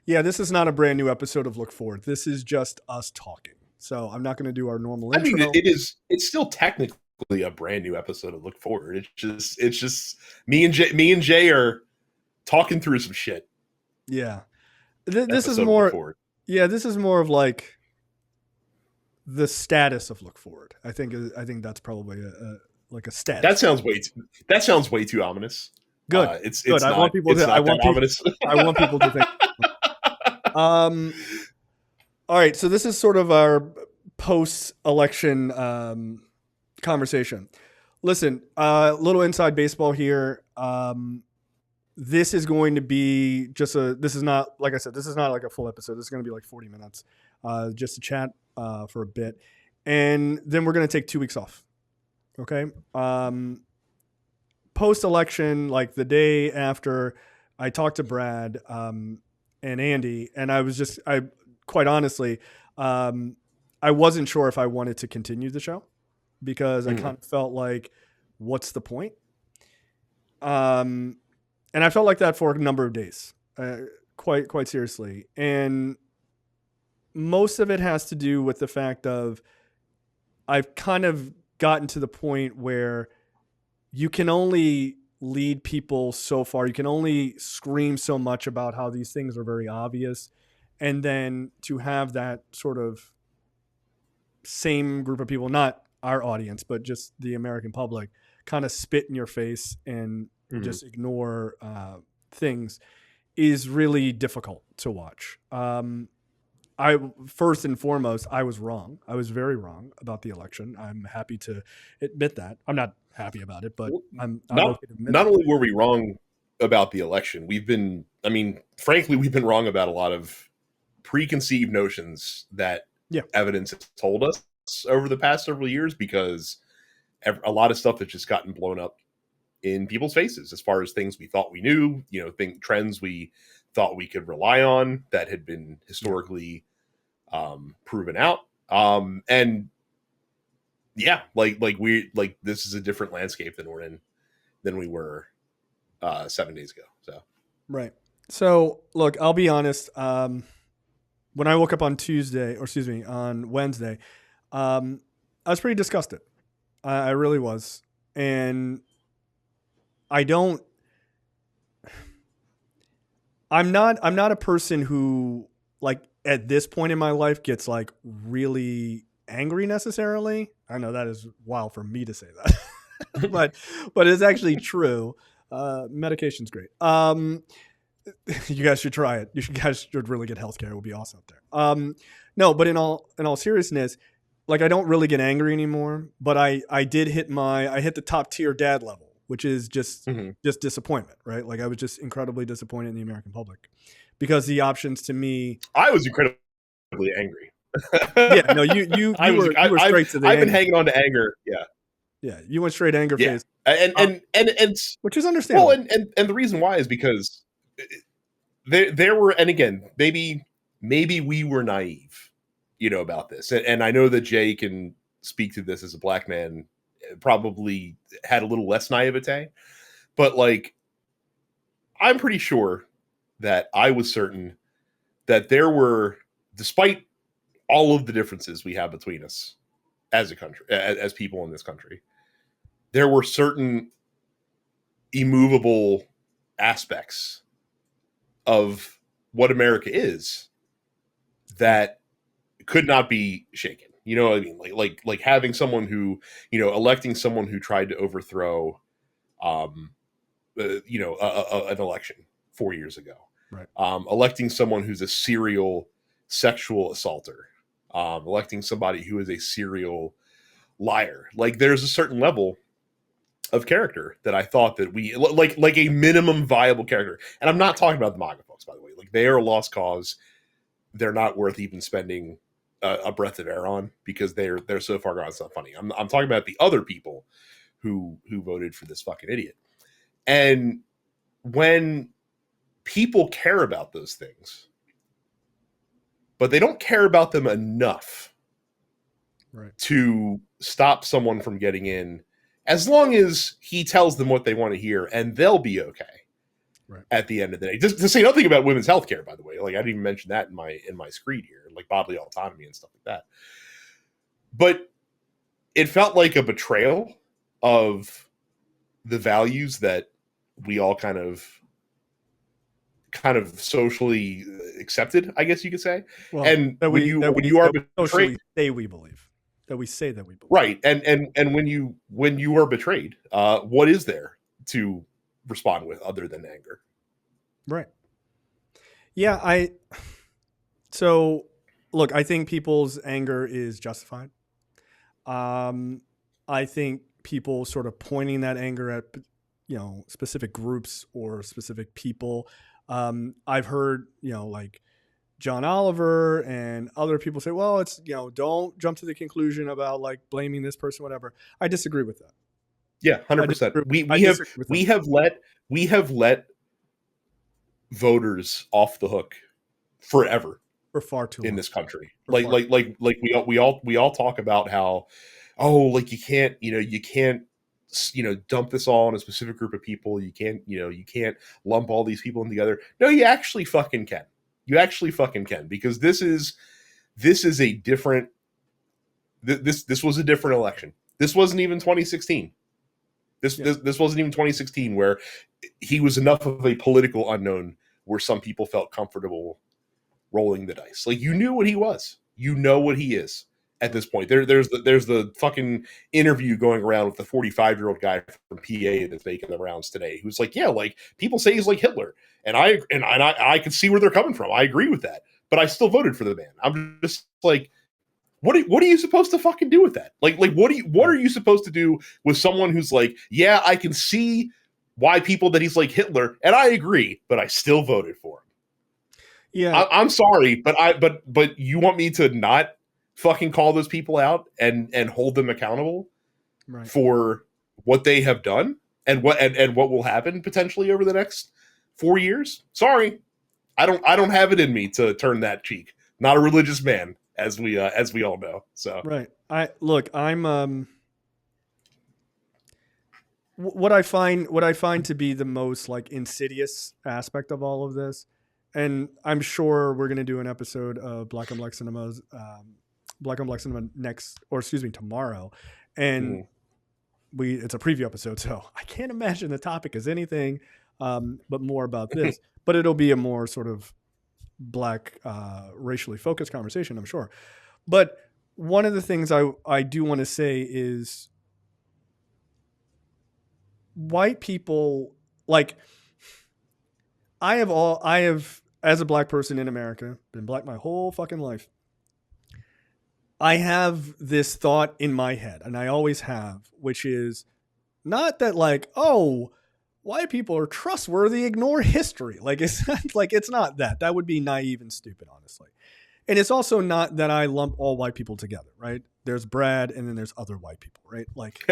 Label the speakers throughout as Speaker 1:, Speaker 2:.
Speaker 1: Yeah, this is not a brand new episode of Look Forward. This is just us talking. So I'm not going to do our normal
Speaker 2: I mean,
Speaker 1: intro.
Speaker 2: it's still technically a brand new episode of Look Forward. It's just me and Jay are talking through some shit.
Speaker 1: Yeah. This is
Speaker 2: Episode of Look
Speaker 1: more,
Speaker 2: Forward.
Speaker 1: yeah, this is more of like the status of Look Forward. I think that's probably like a
Speaker 2: That
Speaker 1: status.
Speaker 2: sounds way too, that sounds way too ominous.
Speaker 1: Good.
Speaker 2: It's
Speaker 1: Good.
Speaker 2: it's not it's not that ominous.
Speaker 1: I want people to think. All right, so this is sort of our post-election conversation. Listen, little inside baseball here. This is going to be just this is not, like I said, this is not like a full episode. This is going to be like 40 minutes, just to chat for a bit. And then we're going to take 2 weeks off. Okay. Post-election, like the day after I talked to Brad and Andy, and I quite honestly, I wasn't sure if I wanted to continue the show because I kind of felt like, what's the point? And I felt like that for a number of days, quite seriously. And most of it has to do with the fact of I've kind of gotten to the point where you can only lead people so far. You can only scream so much about how these things are very obvious. And then to have that sort of same group of people, not our audience, but just the American public, kind of spit in your face and just ignore things is really difficult to watch. I first and foremost, I was wrong. I was very wrong about the election. I'm happy to admit that. I'm not happy about it, but I'm
Speaker 2: not
Speaker 1: okay to admit
Speaker 2: not
Speaker 1: that.
Speaker 2: only were we wrong about the election, frankly, we've been wrong about a lot of preconceived notions that evidence has told us over the past several years, because a lot of stuff has just gotten blown up in people's faces as far as things we thought we knew, trends we thought we could rely on that had been historically proven out. And yeah, this is a different landscape than we were 7 days ago. So
Speaker 1: right. So look, I'll be honest. When I woke up on on Wednesday, I was pretty disgusted. I really was. And I'm not a person who, like, at this point in my life gets like really angry necessarily. I know that is wild for me to say that, but it's actually true. Medication's great. You guys should try it. Guys should really get healthcare. It would be awesome out there. No, but in all seriousness, like, I don't really get angry anymore, but I did hit the top tier dad level, which is just disappointment, right? Like, I was just incredibly disappointed in the American public because the options to me,
Speaker 2: I was incredibly angry.
Speaker 1: Yeah, no, you were straight to the
Speaker 2: I've been hanging on to anger. Yeah.
Speaker 1: Yeah, you went straight anger phase.
Speaker 2: And
Speaker 1: which is understandable.
Speaker 2: Well, and the reason why is because there were, and again, maybe we were naive, about this. And I know that Jay can speak to this as a black man, probably had a little less naivete, but like, I'm pretty sure that I was certain that there were, despite all of the differences we have between us as a country, as people in this country, there were certain immovable aspects of what America is that could not be shaken. You know what I mean? Like having someone who, electing someone who tried to overthrow, an election 4 years ago,
Speaker 1: right?
Speaker 2: Electing someone who's a serial sexual assaulter, electing somebody who is a serial liar. Like, there's a certain level of character that I thought that we like a minimum viable character. And I'm not talking about the MAGA folks, by the way. Like, they are a lost cause. They're not worth even spending a breath of air on, because they're so far gone. It's not funny. I'm talking about the other people who voted for this fucking idiot. And when people care about those things, but they don't care about them enough,
Speaker 1: right,
Speaker 2: to stop someone from getting in, as long as he tells them what they want to hear, and they'll be okay.
Speaker 1: Right.
Speaker 2: at the end of the day. Just to say nothing about women's healthcare, by the way. Like I didn't even mention that in my screed here, like bodily autonomy and stuff like that. But it felt like a betrayal of the values that we all kind of socially accepted, I guess you could say.
Speaker 1: Well,
Speaker 2: And
Speaker 1: that
Speaker 2: when
Speaker 1: we
Speaker 2: you are
Speaker 1: socially
Speaker 2: betrayed,
Speaker 1: say we believe, that we say that we believe.
Speaker 2: right? And when you are betrayed, what is there to respond with other than anger?
Speaker 1: Right. Yeah. So look, I think people's anger is justified. Um, I think people sort of pointing that anger at, specific groups or specific people. I've heard, like John Oliver and other people say, well, it's, don't jump to the conclusion about like blaming this person, whatever. I disagree with that.
Speaker 2: Yeah, 100%. We have let voters off the hook forever
Speaker 1: For far too long
Speaker 2: in this country.
Speaker 1: For
Speaker 2: Like
Speaker 1: far-
Speaker 2: we all talk about how, oh, like you can't dump this all on a specific group of people. You can't lump all these people in together. No, you actually fucking can. You actually fucking can, because this is a different this was a different election. This wasn't even 2016. This wasn't even 2016, where he was enough of a political unknown where some people felt comfortable rolling the dice. Like, you knew what he was. You know what he is at this point. There's the fucking interview going around with the 45-year-old guy from PA that's making the rounds today, who's like, yeah, like people say he's like Hitler, and I can see where they're coming from. I agree with that, but I still voted for the man. I'm just like, what are you supposed to fucking do with that? Like what are you supposed to do with someone who's like, yeah, I can see why people that he's like Hitler, and I agree, but I still voted for him.
Speaker 1: Yeah,
Speaker 2: I'm sorry, but you want me to not fucking call those people out and hold them accountable
Speaker 1: right.
Speaker 2: for what they have done and what will happen potentially over the next 4 years? Sorry, I don't have it in me to turn that cheek. Not a religious man, as we all know. So
Speaker 1: Right. I'm what I find to be the most like insidious aspect of all of this, and I'm sure we're gonna do an episode of Black and Black Cinema's Black and Black Cinema tomorrow, and it's a preview episode, so I can't imagine the topic is anything but more about this. But it'll be a more sort of black racially focused conversation, I'm sure. But one of the things I do want to say is white people, like, I have as a black person in America, been black my whole fucking life. I have this thought in my head, and I always have, which is not that like, oh, white people are trustworthy, ignore history. Like, it's not that. That would be naive and stupid, honestly. And it's also not that I lump all white people together, right? There's Brad, and then there's other white people, right? Like,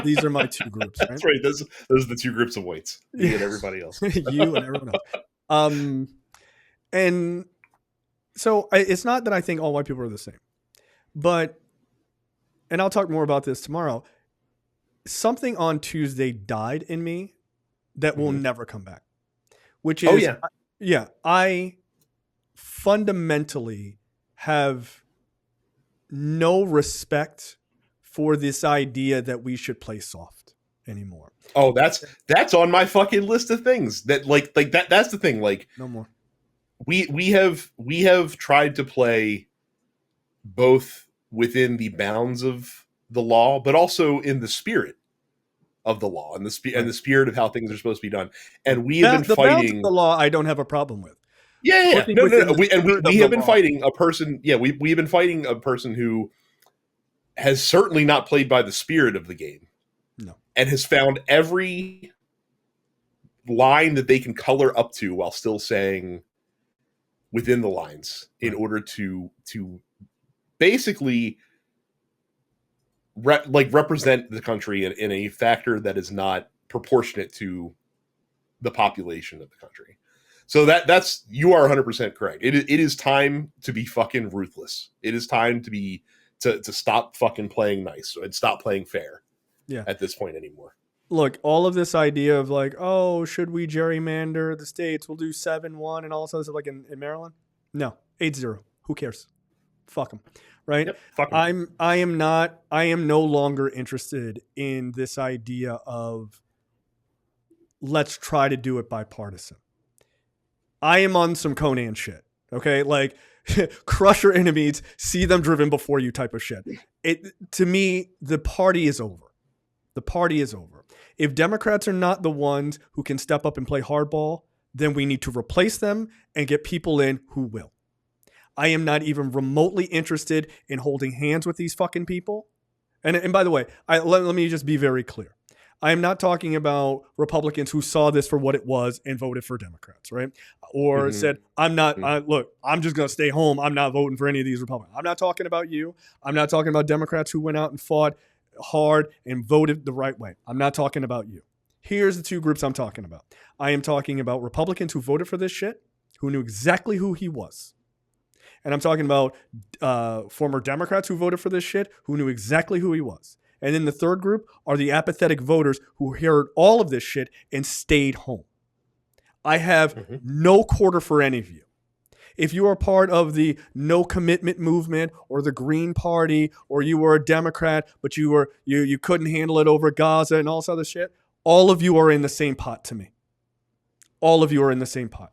Speaker 1: these are my two groups, right?
Speaker 2: That's right. Those are the two groups of whites. Me and everybody else.
Speaker 1: You and everyone else. And so it's not that I think all white people are the same, but, and I'll talk more about this tomorrow, something on Tuesday died in me that will never come back, which is, I fundamentally have no respect for this idea that we should play soft anymore.
Speaker 2: Oh, that's on my fucking list of things that like that. That's the thing. Like,
Speaker 1: no more.
Speaker 2: We have tried to play both within the bounds of the law, but also in the spirit of the law and the spirit of how things are supposed to be done. And we have been fighting
Speaker 1: the law. I don't have a problem with.
Speaker 2: Yeah. No. We have been fighting a person. Yeah, we've been fighting a person who has certainly not played by the spirit of the game.
Speaker 1: No. And
Speaker 2: has found every line that they can color up to while still saying within the lines in order to basically represent the country in a factor that is not proportionate to the population of the country. So that's you are 100% correct. It is time to be fucking ruthless. It is time to stop fucking playing nice and stop playing fair.
Speaker 1: Yeah.
Speaker 2: At this point anymore.
Speaker 1: look, all of this idea of like, oh, should we gerrymander the states? We'll do 7-1 and all this other stuff like in Maryland. No, 8-0. Who cares? Fuck them. Right?
Speaker 2: Yep. Fuck 'em.
Speaker 1: I am no longer interested in this idea of let's try to do it bipartisan. I am on some Conan shit. Okay? Like crush your enemies, see them driven before you type of shit. To me, the party is over. The party is over. If Democrats are not the ones who can step up and play hardball, then we need to replace them and get people in who will. I am not even remotely interested in holding hands with these fucking people. And by the way, let me just be very clear. I am not talking about Republicans who saw this for what it was and voted for Democrats, right? Or said, I'm not, look, I'm just going to stay home. I'm not voting for any of these Republicans. I'm not talking about you. I'm not talking about Democrats who went out and fought hard and voted the right way. I'm not talking about you. Here's the two groups I'm talking about. I am talking about Republicans who voted for this shit, who knew exactly who he was. And I'm talking about former Democrats who voted for this shit, who knew exactly who he was. And then the third group are the apathetic voters who heard all of this shit and stayed home. I have no quarter for any of you. If you are part of the no commitment movement or the Green Party, or you were a Democrat, but you couldn't handle it over Gaza and all this other shit, all of you are in the same pot to me. All of you are in the same pot.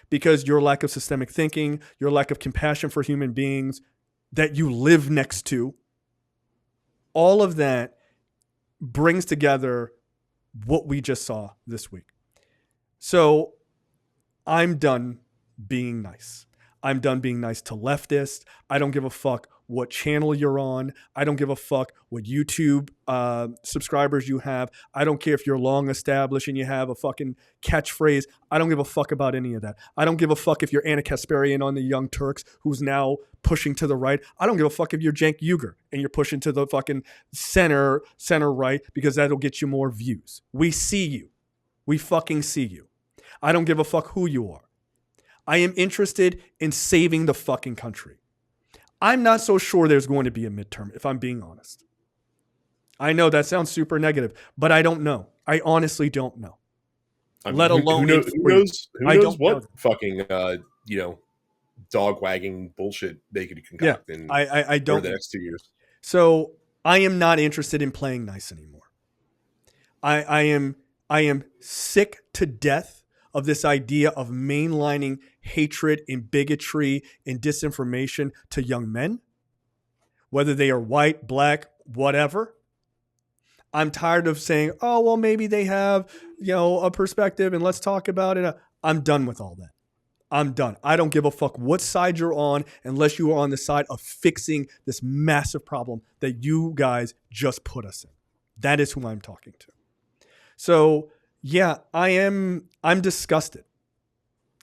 Speaker 1: Because your lack of systemic thinking, your lack of compassion for human beings that you live next to, all of that brings together what we just saw this week. So I'm done being nice. I'm done being nice to leftists. I don't give a fuck what channel you're on. I don't give a fuck what YouTube subscribers you have. I don't care if you're long established and you have a fucking catchphrase. I don't give a fuck about any of that. I don't give a fuck if you're Anna Kasparian on the Young Turks, who's now pushing to the right. I don't give a fuck if you're Cenk Uygur and you're pushing to the fucking center right, because that'll get you more views. We see you. We fucking see you. I don't give a fuck who you are. I am interested in saving the fucking country. I'm not so sure there's going to be a midterm, if I'm being honest. I know that sounds super negative, but I don't know. I honestly don't know.
Speaker 2: I mean,
Speaker 1: Let alone
Speaker 2: who knows what
Speaker 1: know.
Speaker 2: fucking dog wagging bullshit they could concoct in
Speaker 1: I don't
Speaker 2: over the next 2 years.
Speaker 1: So I am not interested in playing nice anymore. I am sick to death of this idea of mainlining hatred and bigotry and disinformation to young men, whether they are white, black, whatever. I'm tired of saying, oh, well, maybe they have, a perspective and let's talk about it. I'm done with all that. I'm done. I don't give a fuck what side you're on unless you are on the side of fixing this massive problem that you guys just put us in. That is who I'm talking to. So yeah, I'm disgusted.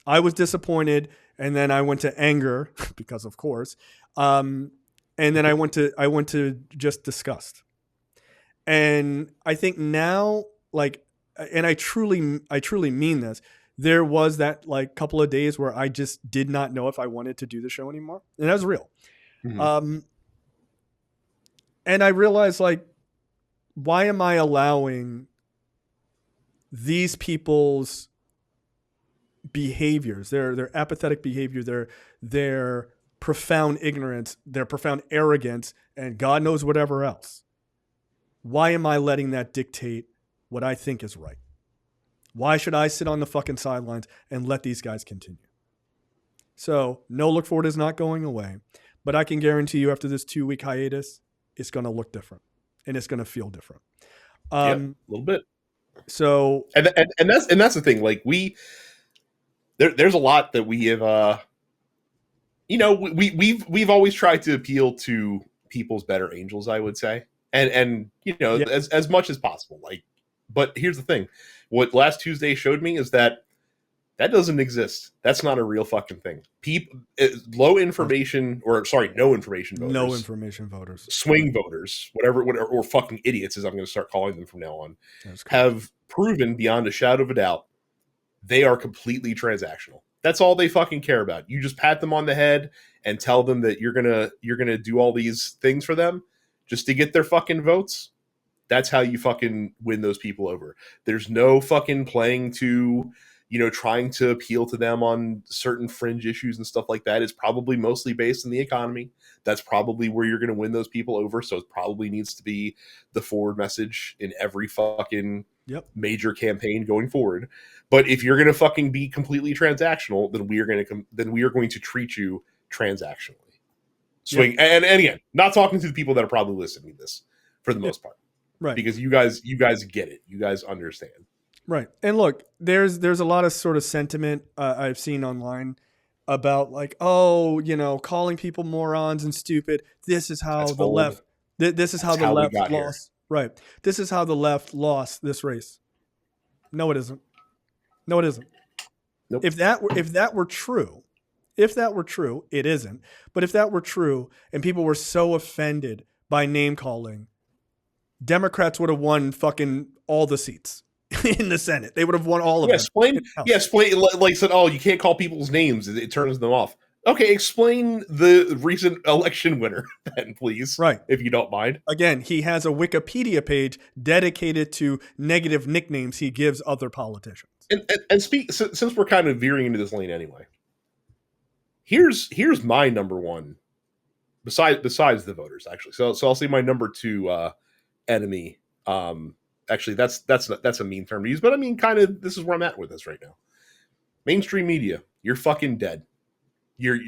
Speaker 1: I was disappointed, and then I went to anger because, of course, and then I went to just disgust. And I think now, and I truly mean this. There was that couple of days where I just did not know if I wanted to do the show anymore, and that was real. Mm-hmm. And I realized, why am I allowing these people's behaviors, their apathetic behavior, their profound ignorance, their profound arrogance, and God knows whatever else? Why am I letting that dictate what I think is right? Why should I sit on the fucking sidelines and let these guys continue? So, no, look forward is not going away, but I can guarantee you after this 2-week hiatus, it's going to look different and it's going to feel different.
Speaker 2: A little bit.
Speaker 1: So,
Speaker 2: and that's the thing. There's a lot that we have. We've always tried to appeal to people's better angels, I would say, and as much as possible. But here's the thing: what last Tuesday showed me is that doesn't exist. That's not a real fucking thing. No information voters, swing voters, whatever, or fucking idiots, as I'm going to start calling them from now on, have proven beyond a shadow of a doubt they are completely transactional. That's all they fucking care about. You just pat them on the head and tell them that you're gonna do all these things for them just to get their fucking votes. That's how you fucking win those people over. There's no fucking playing to, trying to appeal to them on certain fringe issues and stuff like that. It's probably mostly based in the economy. That's probably where you're going to win those people over. So it probably needs to be the forward message in every fucking
Speaker 1: Yep.
Speaker 2: major campaign going forward. But if you're going to fucking be completely transactional, then we are going to treat you transactionally. Swing.
Speaker 1: Yep.
Speaker 2: And again, not talking to the people that are probably listening to this for the most part.
Speaker 1: Right.
Speaker 2: Because you guys get it. You guys understand.
Speaker 1: Right. And look, there's a lot of sort of sentiment I've seen online about like, oh, calling people morons and stupid. This is how
Speaker 2: That's
Speaker 1: the
Speaker 2: old.
Speaker 1: left. This is how the
Speaker 2: we
Speaker 1: left
Speaker 2: got here.
Speaker 1: lost. Right. This is how the left lost this race. No, it isn't. No, it isn't.
Speaker 2: Nope.
Speaker 1: If that were true, it isn't. But if that were true, and people were so offended by name calling, Democrats would have won fucking all the seats in the Senate. They would have won all of them.
Speaker 2: Explain. Like said, oh, you can't call people's names; it turns them off. Okay, explain the recent election winner, then, please.
Speaker 1: Right,
Speaker 2: if you don't mind.
Speaker 1: Again, he has a Wikipedia page dedicated to negative nicknames he gives other politicians.
Speaker 2: And since we're kind of veering into this lane anyway, here's my number one. Besides the voters, actually, so I'll say my number two enemy. Actually, that's a mean term to use, but I mean, kind of, this is where I'm at with this right now. Mainstream media, you're fucking dead. You're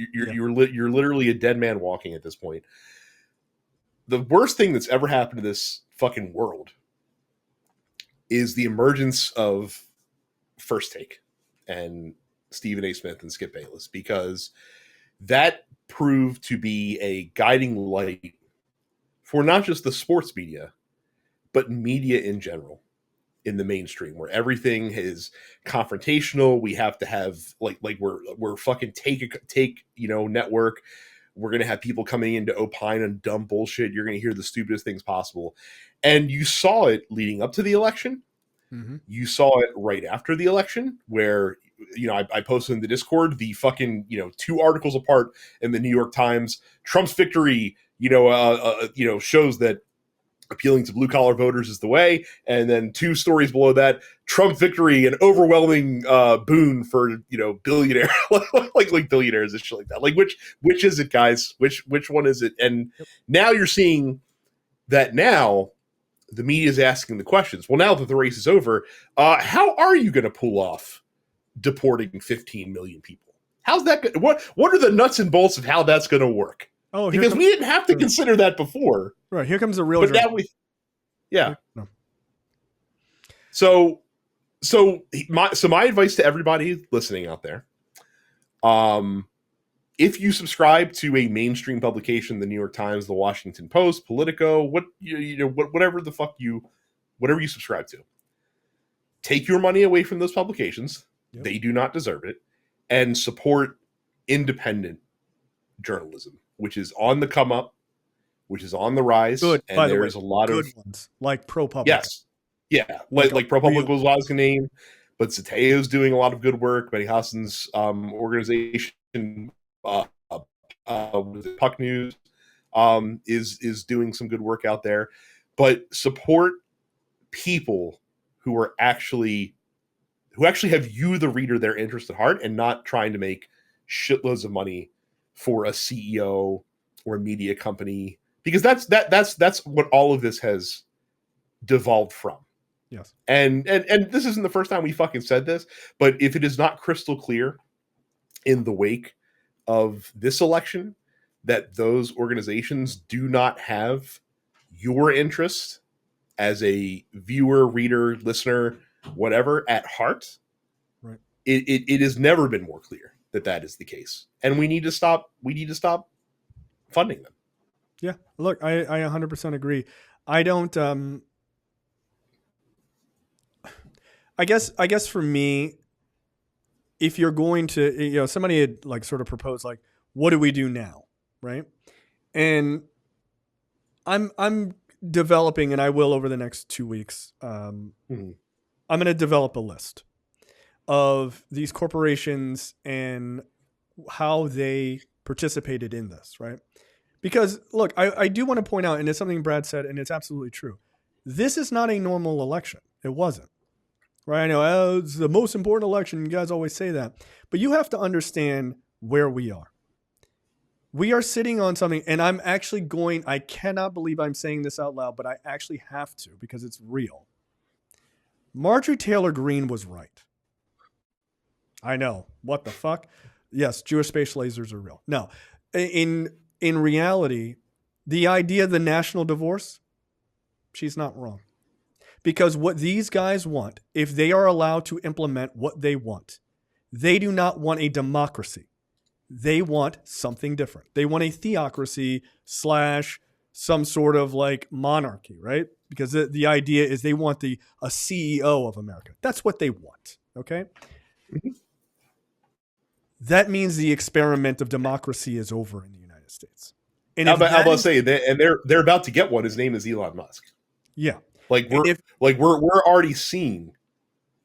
Speaker 2: literally a dead man walking at this point. The worst thing that's ever happened to this fucking world is the emergence of First Take and Stephen A. Smith and Skip Bayless, because that proved to be a guiding light for not just the sports media, but media in general in the mainstream, where everything is confrontational. We have to have like we're fucking take network. We're going to have people coming in to opine on dumb bullshit. You're going to hear the stupidest things possible. And you saw it leading up to the election. Mm-hmm. You saw it right after the election, where I posted in the Discord the fucking 2 articles apart in the New York Times. Trump's victory shows that appealing to blue collar voters is the way, and then 2 stories below that, Trump victory, an overwhelming boon for billionaire like billionaires and shit like that. Like which is it, guys? Which one is it? And now you're seeing that now the media is asking the questions. Well, now that the race is over, how are you going to pull off deporting 15 million people? How's that good? What are the nuts and bolts of how that's going to work? Oh, because we didn't have to consider that before.
Speaker 1: Right, here comes the real.
Speaker 2: But now no. So my advice to everybody listening out there, if you subscribe to a mainstream publication, the New York Times, the Washington Post, Politico, whatever you subscribe to, take your money away from those publications. Yep. They do not deserve it, and support independent journalism, which is on the come up, which is on the rise.
Speaker 1: Good,
Speaker 2: and there's a lot
Speaker 1: good
Speaker 2: of
Speaker 1: ones like ProPublica.
Speaker 2: Yes, yeah, like ProPublica was what I was going to name, but Zateo's doing a lot of good work. Benny Hassan's organization, with Puck News, is doing some good work out there. But support people who actually have you, the reader, their interest at heart, and not trying to make shitloads of money for a CEO or a media company, because that's what all of this has devolved from.
Speaker 1: Yes.
Speaker 2: And this isn't the first time we fucking said this, but if it is not crystal clear in the wake of this election that those organizations do not have your interest as a viewer, reader, listener, whatever, at heart,
Speaker 1: right,
Speaker 2: it has never been more clear that is the case, and we need to stop funding them.
Speaker 1: Yeah, look, I 100% agree. I don't I guess for me, if you're going to, somebody had like sort of proposed like, what do we do now, right? And I'm developing, and I will over the next 2 weeks. I'm going to develop a list of these corporations and how they participated in this, right? Because look, I do want to point out, and it's something Brad said, and it's absolutely true. This is not a normal election. It wasn't. Right? I know, oh, it's the most important election. You guys always say that. But you have to understand where we are. We are sitting on something, and I'm actually I cannot believe I'm saying this out loud, but I actually have to because it's real. Marjorie Taylor Greene was right. I know. What the fuck? Yes, Jewish space lasers are real. No. In reality, the idea of the national divorce, she's not wrong. Because what these guys want, if they are allowed to implement what they want, they do not want a democracy. They want something different. They want a theocracy / some sort of like monarchy, right? Because the idea is they want a CEO of America. That's what they want, okay?
Speaker 2: Mm-hmm.
Speaker 1: That means the experiment of democracy is over in the United States. And
Speaker 2: how about say they're about to get one. His name is Elon Musk.
Speaker 1: Yeah.
Speaker 2: Like we're already seeing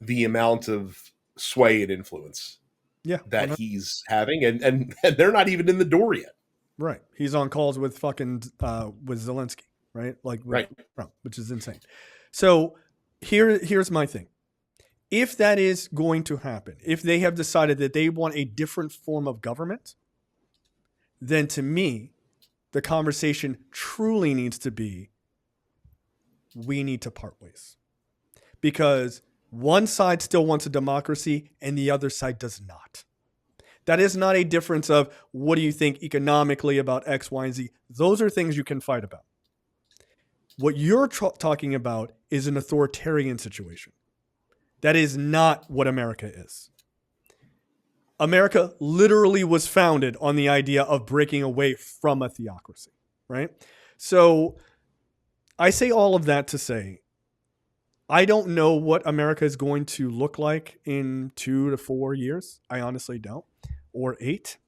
Speaker 2: the amount of sway and influence that
Speaker 1: 100%.
Speaker 2: he's having, and they're not even in the door yet.
Speaker 1: Right. He's on calls with fucking with Zelensky, right? Like with Trump, which is insane. So here's my thing. If that is going to happen, if they have decided that they want a different form of government, then to me, the conversation truly needs to be, we need to part ways. Because one side still wants a democracy and the other side does not. That is not a difference of what do you think economically about X, Y, and Z. Those are things you can fight about. What you're talking about is an authoritarian situation. That is not what America is. America literally was founded on the idea of breaking away from a theocracy, right? So I say all of that to say, I don't know what America is going to look like in 2 to 4 years. I honestly don't. Or 8.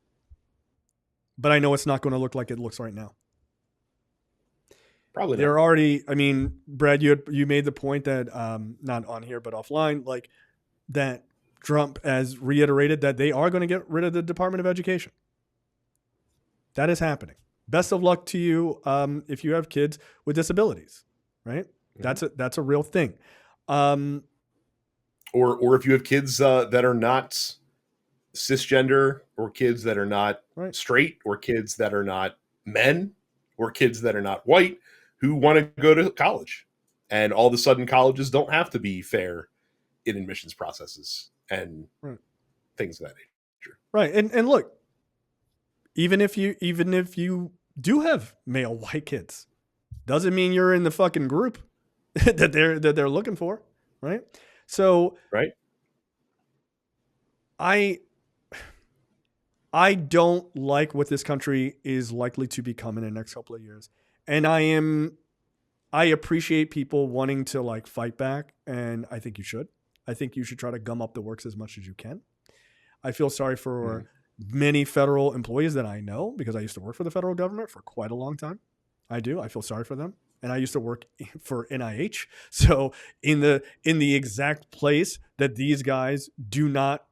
Speaker 1: But I know it's not going to look like it looks right now.
Speaker 2: Probably
Speaker 1: they're already, I mean, Brad, you made the point that, not on here, but offline, like that Trump has reiterated that they are going to get rid of the Department of Education. That is happening. Best of luck to you if you have kids with disabilities, right? Mm-hmm. That's a real thing.
Speaker 2: Or if you have kids that are not cisgender, or kids that are not straight, or kids that are not men, or kids that are not white, who want to go to college. And all of a sudden colleges don't have to be fair in admissions processes and things of that nature.
Speaker 1: Right. And look, even if you do have male white kids, doesn't mean you're in the fucking group that they're looking for, right? So I don't like what this country is likely to become in the next couple of years. And I appreciate people wanting to like fight back, and I think you should. I think you should try to gum up the works as much as you can. I feel sorry for many federal employees that I know because I used to work for the federal government for quite a long time. I do. I feel sorry for them. And I used to work for NIH. So in the exact place that these guys do not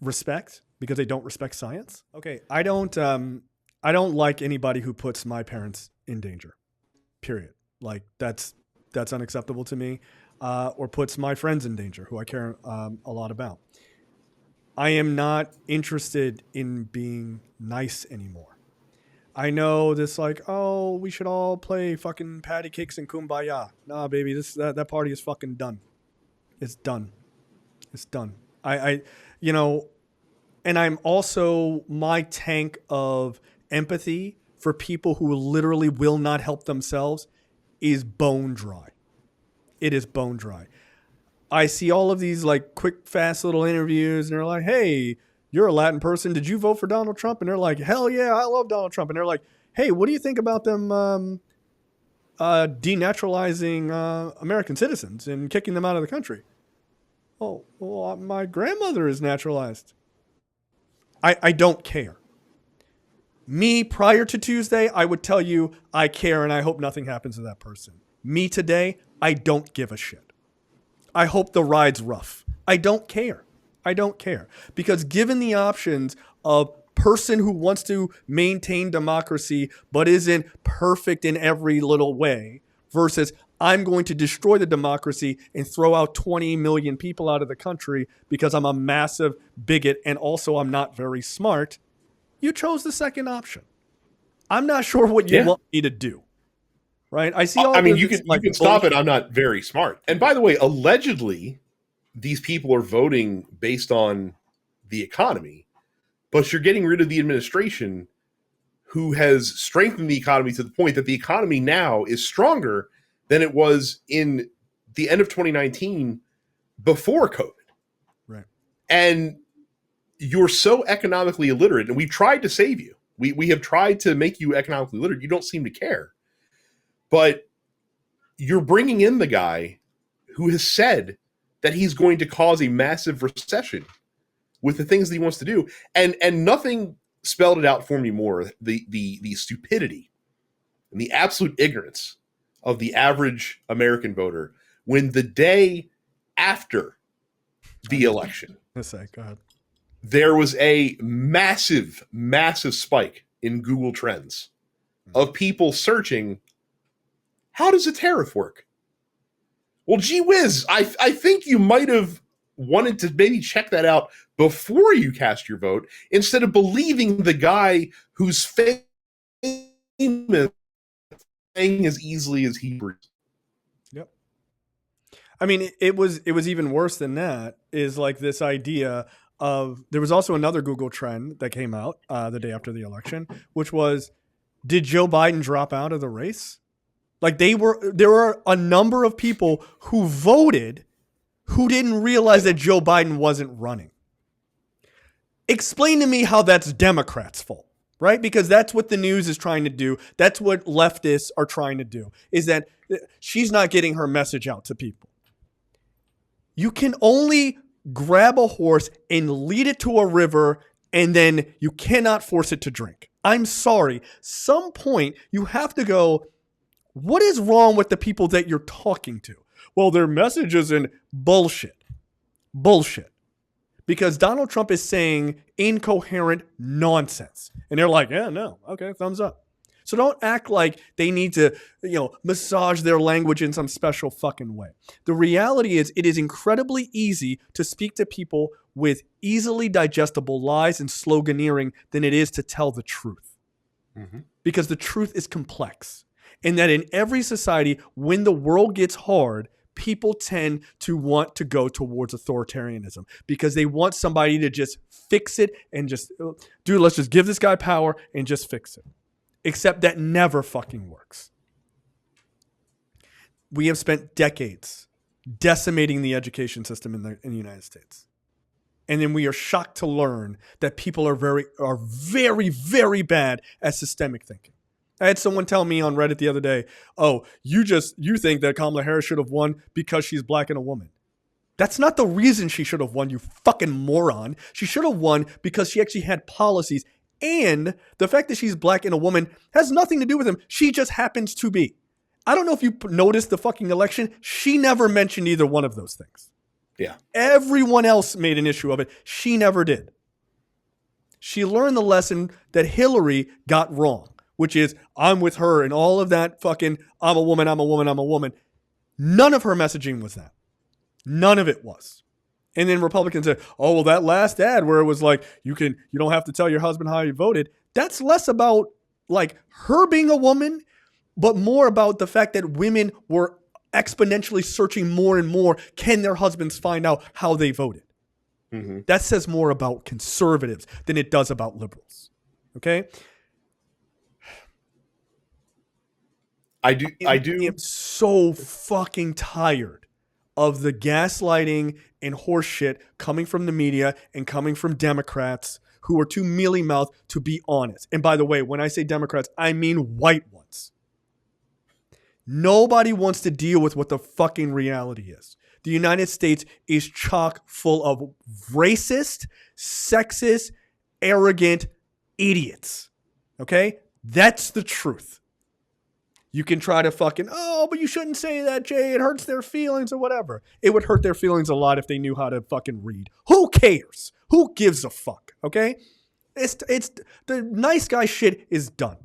Speaker 1: respect because they don't respect science. Okay, I don't like anybody who puts my parents in danger. Period. Like that's unacceptable to me, or puts my friends in danger who I care a lot about. I am not interested in being nice anymore. I know this like, oh, we should all play fucking patty cakes and kumbaya. Nah, baby, that party is fucking done. It's done. It's done. I and I'm also, my tank of empathy for people who literally will not help themselves is bone dry. It is bone dry. I see all of these like quick, fast little interviews, and they're like, hey, you're a Latin person. Did you vote for Donald Trump? And they're like, hell yeah, I love Donald Trump. And they're like, hey, what do you think about them denaturalizing American citizens and kicking them out of the country? Oh, well, my grandmother is naturalized. I don't care. Me, prior to Tuesday, I would tell you I care and I hope nothing happens to that person. Me today, I don't give a shit. I hope the ride's rough. I don't care. I don't care. Because given the options of person who wants to maintain democracy but isn't perfect in every little way versus I'm going to destroy the democracy and throw out 20 million people out of the country because I'm a massive bigot and also I'm not very smart. You chose the second option. I'm not sure what you want me to do. Right? I see all.
Speaker 2: I mean, you can stop it. I'm not very smart. And by the way, allegedly, these people are voting based on the economy, but you're getting rid of the administration who has strengthened the economy to the point that the economy now is stronger than it was in the end of 2019 before COVID.
Speaker 1: Right.
Speaker 2: And you're so economically illiterate, and we've tried to save you. We have tried to make you economically literate. You don't seem to care. But you're bringing in the guy who has said that he's going to cause a massive recession with the things that he wants to do. And nothing spelled it out for me more, the stupidity and the absolute ignorance of the average American voter when the day after the election,
Speaker 1: go ahead.
Speaker 2: There was a massive, massive spike in Google Trends of people searching, how does a tariff work? Well, gee whiz, I think you might have wanted to maybe check that out before you cast your vote instead of believing the guy who's famous saying as easily as he breathes.
Speaker 1: Yep. I mean, it was even worse than that. Is like this idea of there was also another Google trend that came out the day after the election, which was, did Joe Biden drop out of the race? Like there were a number of people who voted who didn't realize that Joe Biden wasn't running. Explain to me how that's Democrats' fault, right? Because that's what the news is trying to do. That's what leftists are trying to do, is that she's not getting her message out to people. You can only grab a horse and lead it to a river, and then you cannot force it to drink. I'm sorry. Some point you have to go, what is wrong with the people that you're talking to? Well, their message is in bullshit. Bullshit. Because Donald Trump is saying incoherent nonsense. And they're like, yeah, no. Okay, thumbs up. So don't act like they need to, massage their language in some special fucking way. The reality is it is incredibly easy to speak to people with easily digestible lies and sloganeering than it is to tell the truth. Mm-hmm. Because the truth is complex. And that in every society, when the world gets hard, people tend to want to go towards authoritarianism because they want somebody to just fix it and just, dude, let's just give this guy power and just fix it. Except that never fucking works. We have spent decades decimating the education system in the United States. And then we are shocked to learn that people are very, very bad at systemic thinking. I had someone tell me on Reddit the other day, oh, you think that Kamala Harris should have won because she's black and a woman. That's not the reason she should have won, you fucking moron. She should have won because she actually had policies. And the fact that she's black and a woman has nothing to do with him. She just happens to be. I don't know if you noticed the fucking election. She never mentioned either one of those things.
Speaker 2: Yeah.
Speaker 1: Everyone else made an issue of it. She never did. She learned the lesson that Hillary got wrong, which is I'm with her and all of that fucking I'm a woman, I'm a woman, I'm a woman. None of her messaging was that. None of it was. And then Republicans said, oh, well, that last ad where it was like, you don't have to tell your husband how you voted. That's less about like her being a woman, but more about the fact that women were exponentially searching more and more. Can their husbands find out how they voted? Mm-hmm. That says more about conservatives than it does about liberals. Okay. I am so fucking tired of the gaslighting and horseshit coming from the media and coming from Democrats who are too mealy-mouthed to be honest. And by the way, when I say Democrats, I mean white ones. Nobody wants to deal with what the fucking reality is. The United States is chock full of racist, sexist, arrogant idiots. Okay? That's the truth. You can try to fucking, oh, but you shouldn't say that, Jay. It hurts their feelings or whatever. It would hurt their feelings a lot if they knew how to fucking read. Who cares? Who gives a fuck? Okay? It's the nice guy shit is done.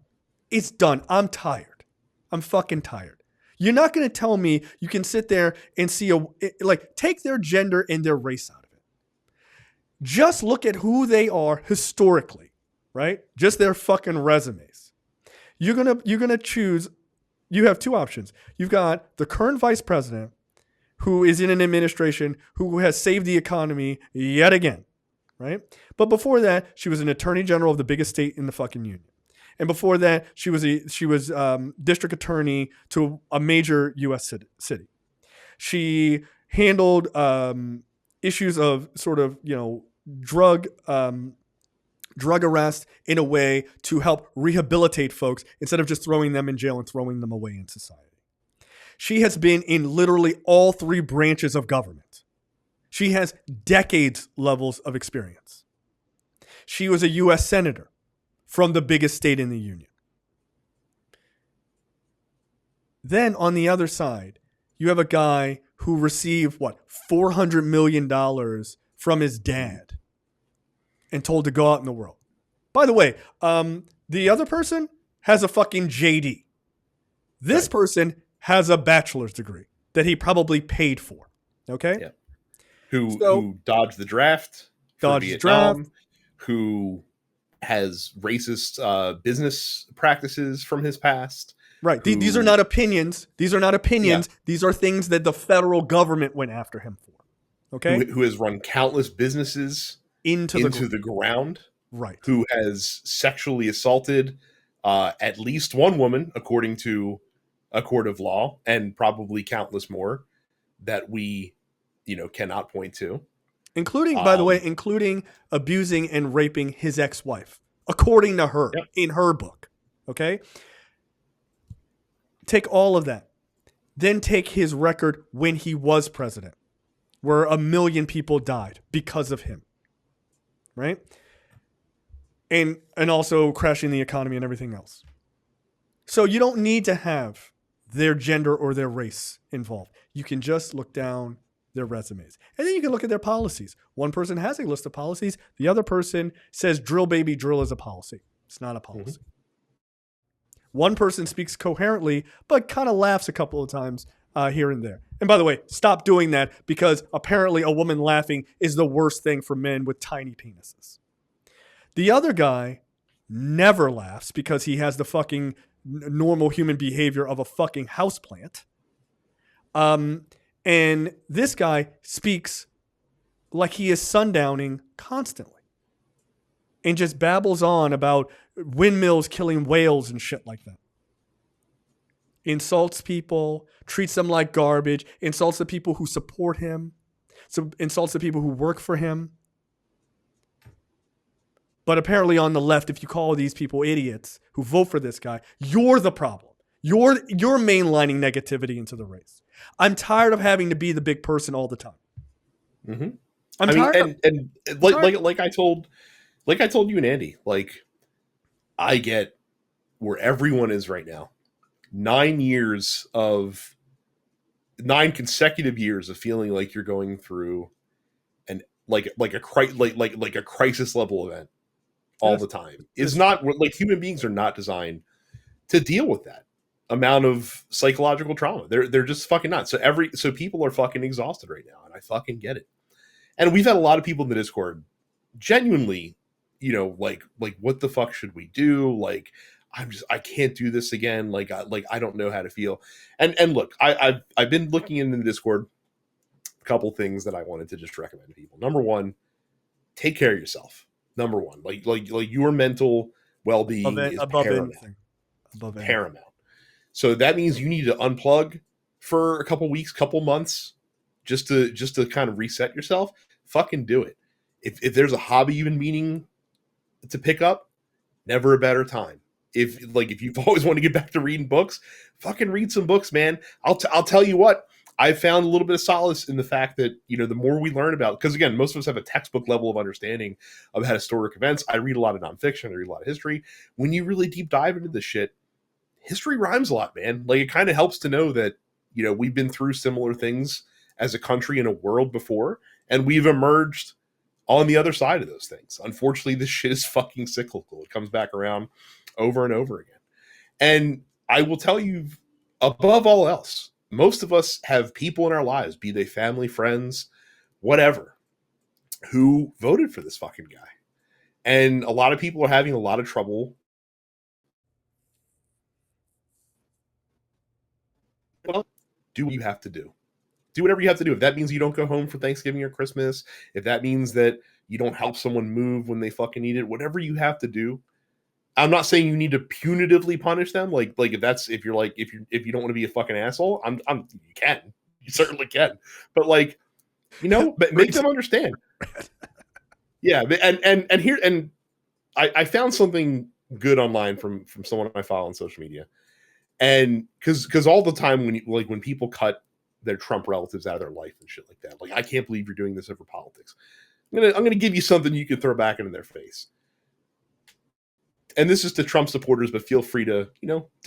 Speaker 1: It's done. I'm tired. I'm fucking tired. You're not going to tell me you can sit there and see take their gender and their race out of it. Just look at who they are historically, right? Just their fucking resumes. You're gonna choose. You have two options. You've got the current vice president, who is in an administration who has saved the economy yet again, right? But before that, she was an attorney general of the biggest state in the fucking union. And before that, she was district attorney to a major U.S. city. She handled issues of sort of drug arrest in a way to help rehabilitate folks instead of just throwing them in jail and throwing them away in society. She has been in literally all three branches of government. She has decades levels of experience. She was a U.S. senator from the biggest state in the union. Then on the other side, you have a guy who received, $400 million from his dad and told to go out in the world. By the way, the other person has a fucking JD. This person has a bachelor's degree that he probably paid for. Okay?
Speaker 2: Yeah. Who dodged the draft for Vietnam, who has racist business practices from his past.
Speaker 1: Right. These are not opinions. These are not opinions. Yeah. These are things that the federal government went after him for. Okay?
Speaker 2: Who has run countless businesses into the ground.
Speaker 1: Right.
Speaker 2: Who has sexually assaulted at least one woman, according to a court of law, and probably countless more that we, cannot point to.
Speaker 1: Including, by the way, abusing and raping his ex-wife, according to her, in her book. Okay? Take all of that. Then take his record when he was president, where 1 million people died because of him. Right? And also crashing the economy and everything else. So you don't need to have their gender or their race involved. You can just look down their resumes. And then you can look at their policies. One person has a list of policies. The other person says drill baby drill is a policy. It's not a policy. Mm-hmm. One person speaks coherently, but kind of laughs a couple of times here and there. And by the way, stop doing that, because apparently a woman laughing is the worst thing for men with tiny penises. The other guy never laughs because he has the fucking normal human behavior of a fucking houseplant. And this guy speaks like he is sundowning constantly and just babbles on about windmills killing whales and shit like that. Insults people, treats them like garbage, insults the people who support him, insults the people who work for him. But apparently on the left, if you call these people idiots who vote for this guy, you're the problem. You're mainlining negativity into the race. I'm tired of having to be the big person all the time.
Speaker 2: Mm-hmm. I'm tired. Like I told you and Andy, I get where everyone is right now. 9 consecutive years of feeling like you're going through a crisis level event all the time is not human beings are not designed to deal with that amount of psychological trauma. They're just fucking not. So people are fucking exhausted right now, and I fucking get it. And we've had a lot of people in the Discord genuinely, what the fuck should we do? I can't do this again. I don't know how to feel. And look, I've been looking into the Discord, a couple things that I wanted to just recommend to people. Number one, take care of yourself. Number one, your mental well-being is paramount. So that means you need to unplug for a couple weeks, couple months, just to kind of reset yourself. Fucking do it. If there's a hobby you've been meaning to pick up, never a better time. If you've always wanted to get back to reading books, fucking read some books, man. I'll tell you what. I found a little bit of solace in the fact that, the more we learn about, because again, most of us have a textbook level of understanding about historic events. I read a lot of nonfiction. I read a lot of history. When you really deep dive into this shit, history rhymes a lot, man. It kind of helps to know that, we've been through similar things as a country and a world before, and we've emerged on the other side of those things. Unfortunately, this shit is fucking cyclical. It comes back around over and over again. And I will tell you, above all else, most of us have people in our lives, be they family, friends, whatever, who voted for this fucking guy. And a lot of people are having a lot of trouble. Well, do what you have to do. Do whatever you have to do. If that means you don't go home for Thanksgiving or Christmas, if that means that you don't help someone move when they fucking need it, whatever you have to do. I'm not saying you need to punitively punish them. Like if you don't want to be a fucking asshole, you can. You certainly can. But like, but make them understand. Yeah, and I found something good online from someone I follow on social media. And because all the time when people cut their Trump relatives out of their life and shit like that, like, I can't believe you're doing this over politics. I'm gonna give you something you can throw back into their face. And this is to Trump supporters, but feel free to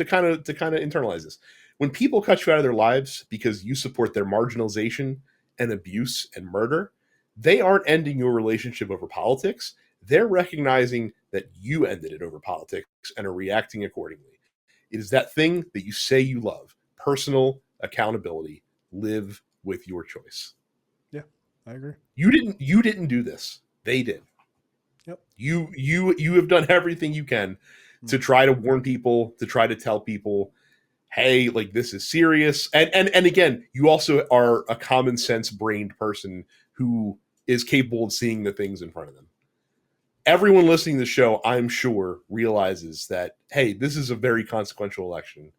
Speaker 2: kind of internalize this. When people cut you out of their lives because you support their marginalization and abuse and murder, they aren't ending your relationship over politics. They're recognizing that you ended it over politics and are reacting accordingly. It is that thing that you say you love: personal accountability. Live with your choice.
Speaker 1: Yeah, I agree.
Speaker 2: You didn't do this. They did.
Speaker 1: Yep.
Speaker 2: You have done everything you can to try to warn people, to try to tell people, hey, like, this is serious. And again, you also are a common sense brained person who is capable of seeing the things in front of them. Everyone listening to the show, I'm sure, realizes that, hey, this is a very consequential election.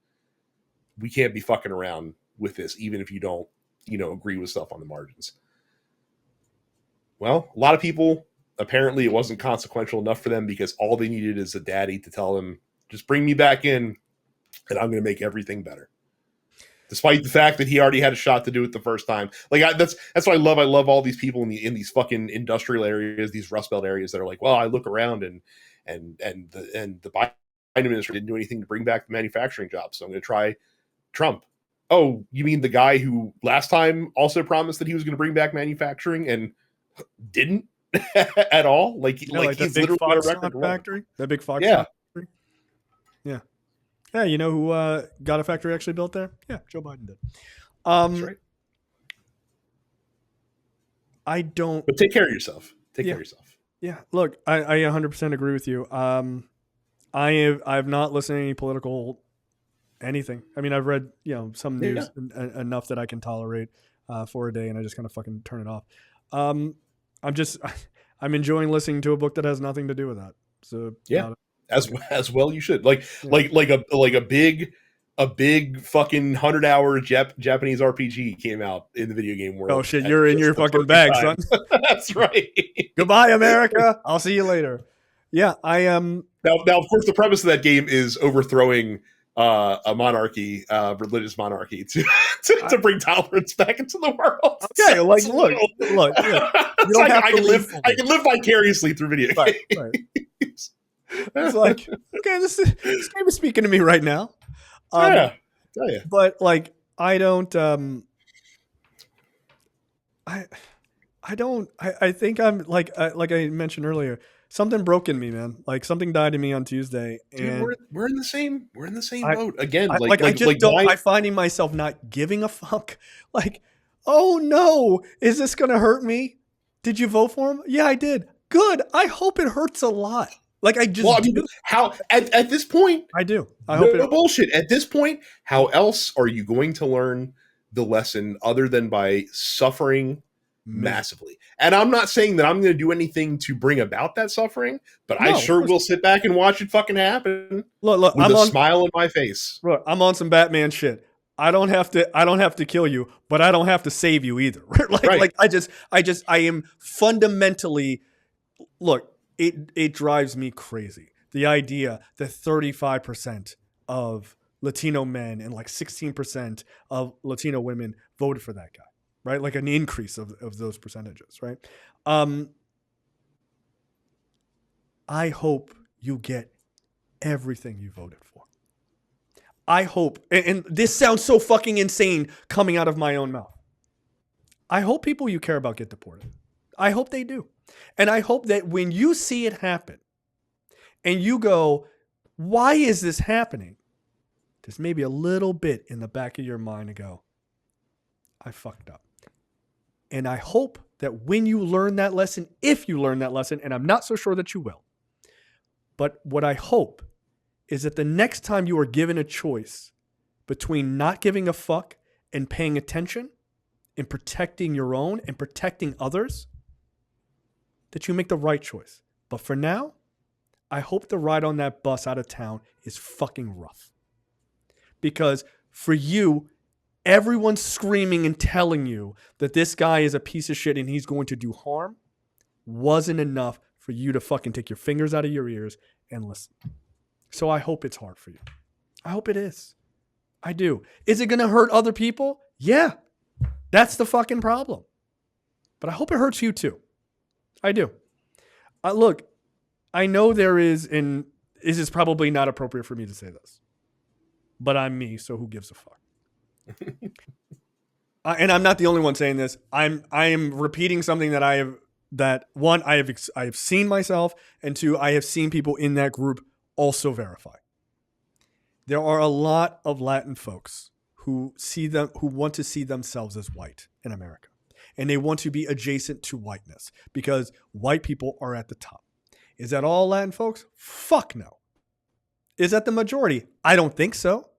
Speaker 2: We can't be fucking around with this, even if you don't, agree with stuff on the margins. Well, a lot of people, apparently it wasn't consequential enough for them, because all they needed is a daddy to tell them, just bring me back in and I'm going to make everything better. Despite the fact that he already had a shot to do it the first time. Like, that's what I love. I love all these people in these fucking industrial areas, these Rust Belt areas, that are like, well, I look around and the Biden administration didn't do anything to bring back the manufacturing jobs, so I'm going to try Trump. Oh, you mean the guy who last time also promised that he was going to bring back manufacturing and didn't at all? Like he's literally got a record
Speaker 1: factory. That big Fox
Speaker 2: factory.
Speaker 1: Yeah. Yeah, you know who got a factory actually built there? Yeah, Joe Biden did.
Speaker 2: That's right.
Speaker 1: I don't.
Speaker 2: But take care of yourself. Take care of yourself.
Speaker 1: Yeah, look, I 100% agree with you. I've not listened to any political anything. I mean, I've read some news enough that I can tolerate for a day, and I just kind of fucking turn it off. I'm enjoying listening to a book that has nothing to do with that. So
Speaker 2: as well you should. Like a big fucking 100-hour Japanese RPG came out in the video game world.
Speaker 1: Oh shit, you're in your fucking bag, son.
Speaker 2: That's right.
Speaker 1: Goodbye, America. I'll see you later. Yeah, I am.
Speaker 2: Now, of course, the premise of that game is overthrowing a monarchy, religious monarchy, to bring tolerance back into the world.
Speaker 1: Okay, so, like, look. You don't have to
Speaker 2: I can live vicariously through video games. Right.
Speaker 1: It's like, okay, this game is speaking to me right now.
Speaker 2: Yeah.
Speaker 1: But like, I don't. I think I'm like I mentioned earlier. Something broke in me, man. Like, something died in me on Tuesday. And
Speaker 2: dude, we're in the same boat again.
Speaker 1: I'm finding myself not giving a fuck. Like, oh no, is this gonna hurt me? Did you vote for him? Yeah, I did. Good. I hope it hurts a lot. Like, I just
Speaker 2: how at this point
Speaker 1: I do.
Speaker 2: No bullshit. At this point, how else are you going to learn the lesson other than by suffering massively? And I'm not saying that I'm going to do anything to bring about that suffering, but I sure will sit back and watch it fucking happen.
Speaker 1: Look,
Speaker 2: with a smile on my face.
Speaker 1: Look, I'm on some Batman shit. I don't have to kill you, but I don't have to save you either. Like I am fundamentally, look, it drives me crazy. The idea that 35% of Latino men and like 16% of Latino women voted for that guy, right? Like an increase of those percentages, right? I hope you get everything you voted for. I hope, and this sounds so fucking insane coming out of my own mouth. I hope people you care about get deported. I hope they do. And I hope that when you see it happen and you go, why is this happening? there's maybe a little bit in the back of your mind to go, I fucked up. And I hope that when you learn that lesson, if you learn that lesson, and I'm not so sure that you will, but what I hope is that the next time you are given a choice between not giving a fuck and paying attention and protecting your own and protecting others, that you make the right choice. But for now, I hope the ride on that bus out of town is fucking rough. Because for you, everyone's screaming and telling you that this guy is a piece of shit and he's going to do harm wasn't enough for you to fucking take your fingers out of your ears and listen. So I hope it's hard for you. I hope it is. I do. Is it going to hurt other people? Yeah. That's the fucking problem. But I hope it hurts you too. I do. Look, I know there is, and this is probably not appropriate for me to say this, but I'm me, so who gives a fuck? And I'm not the only one saying this. I am repeating something that I have seen myself, and two, I have seen people in that group also verify. There are a lot of Latin folks who want to see themselves as white in America, and they want to be adjacent to whiteness because white people are at the top. Is that all Latin folks? Fuck no. Is that the majority? I don't think so.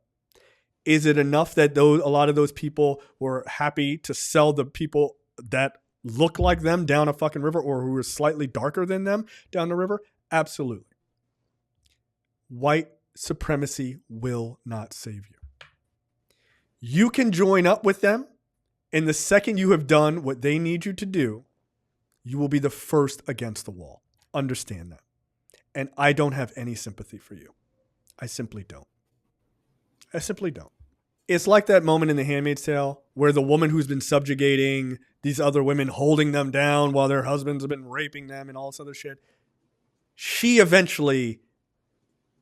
Speaker 1: Is it enough that a lot of those people were happy to sell the people that look like them down a fucking river or who are slightly darker than them down the river? Absolutely. White supremacy will not save you. You can join up with them, and the second you have done what they need you to do, you will be the first against the wall. Understand that. And I don't have any sympathy for you. I simply don't. I simply don't. It's like that moment in The Handmaid's Tale where the woman who's been subjugating these other women, holding them down while their husbands have been raping them and all this other shit, she eventually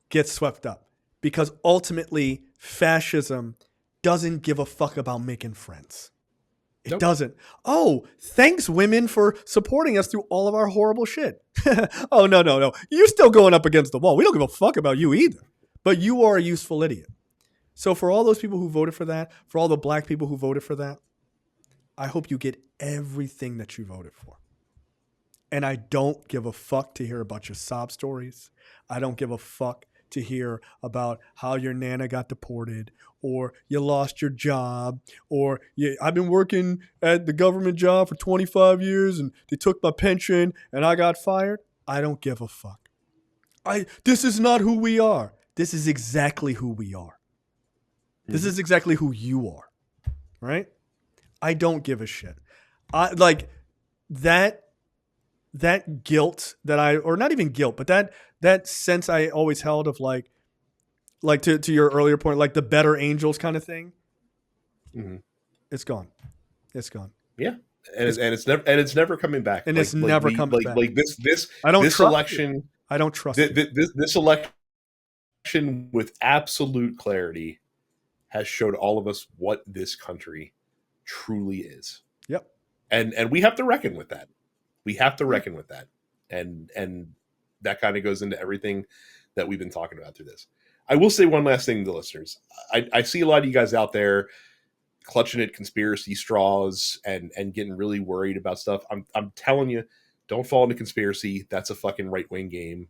Speaker 1: gets swept up because ultimately fascism doesn't give a fuck about making friends. It doesn't. Oh, thanks, women, for supporting us through all of our horrible shit. Oh, no. You're still going up against the wall. We don't give a fuck about you either. But you are a useful idiot. So for all those people who voted for that, for all the black people who voted for that, I hope you get everything that you voted for. And I don't give a fuck to hear about your sob stories. I don't give a fuck to hear about how your nana got deported or you lost your job or I've been working at the government job for 25 years and they took my pension and I got fired. I don't give a fuck. This is not who we are. This is exactly who we are. This is exactly who you are, right? I don't give a shit. Like that guilt that or not even guilt, but that sense I always held of like to your earlier point, like the better angels kind of thing. Mm-hmm. It's gone. It's gone.
Speaker 2: Yeah. It's never coming back.
Speaker 1: And it's never coming back.
Speaker 2: Like this election.
Speaker 1: I don't trust it.
Speaker 2: This election with absolute clarity has showed all of us what this country truly is.
Speaker 1: Yep.
Speaker 2: And we have to reckon with that. We have to reckon with that. And that kind of goes into everything that we've been talking about through this. I will say one last thing to the listeners. I see a lot of you guys out there clutching at conspiracy straws and getting really worried about stuff. I'm telling you, don't fall into conspiracy. That's a fucking right-wing game.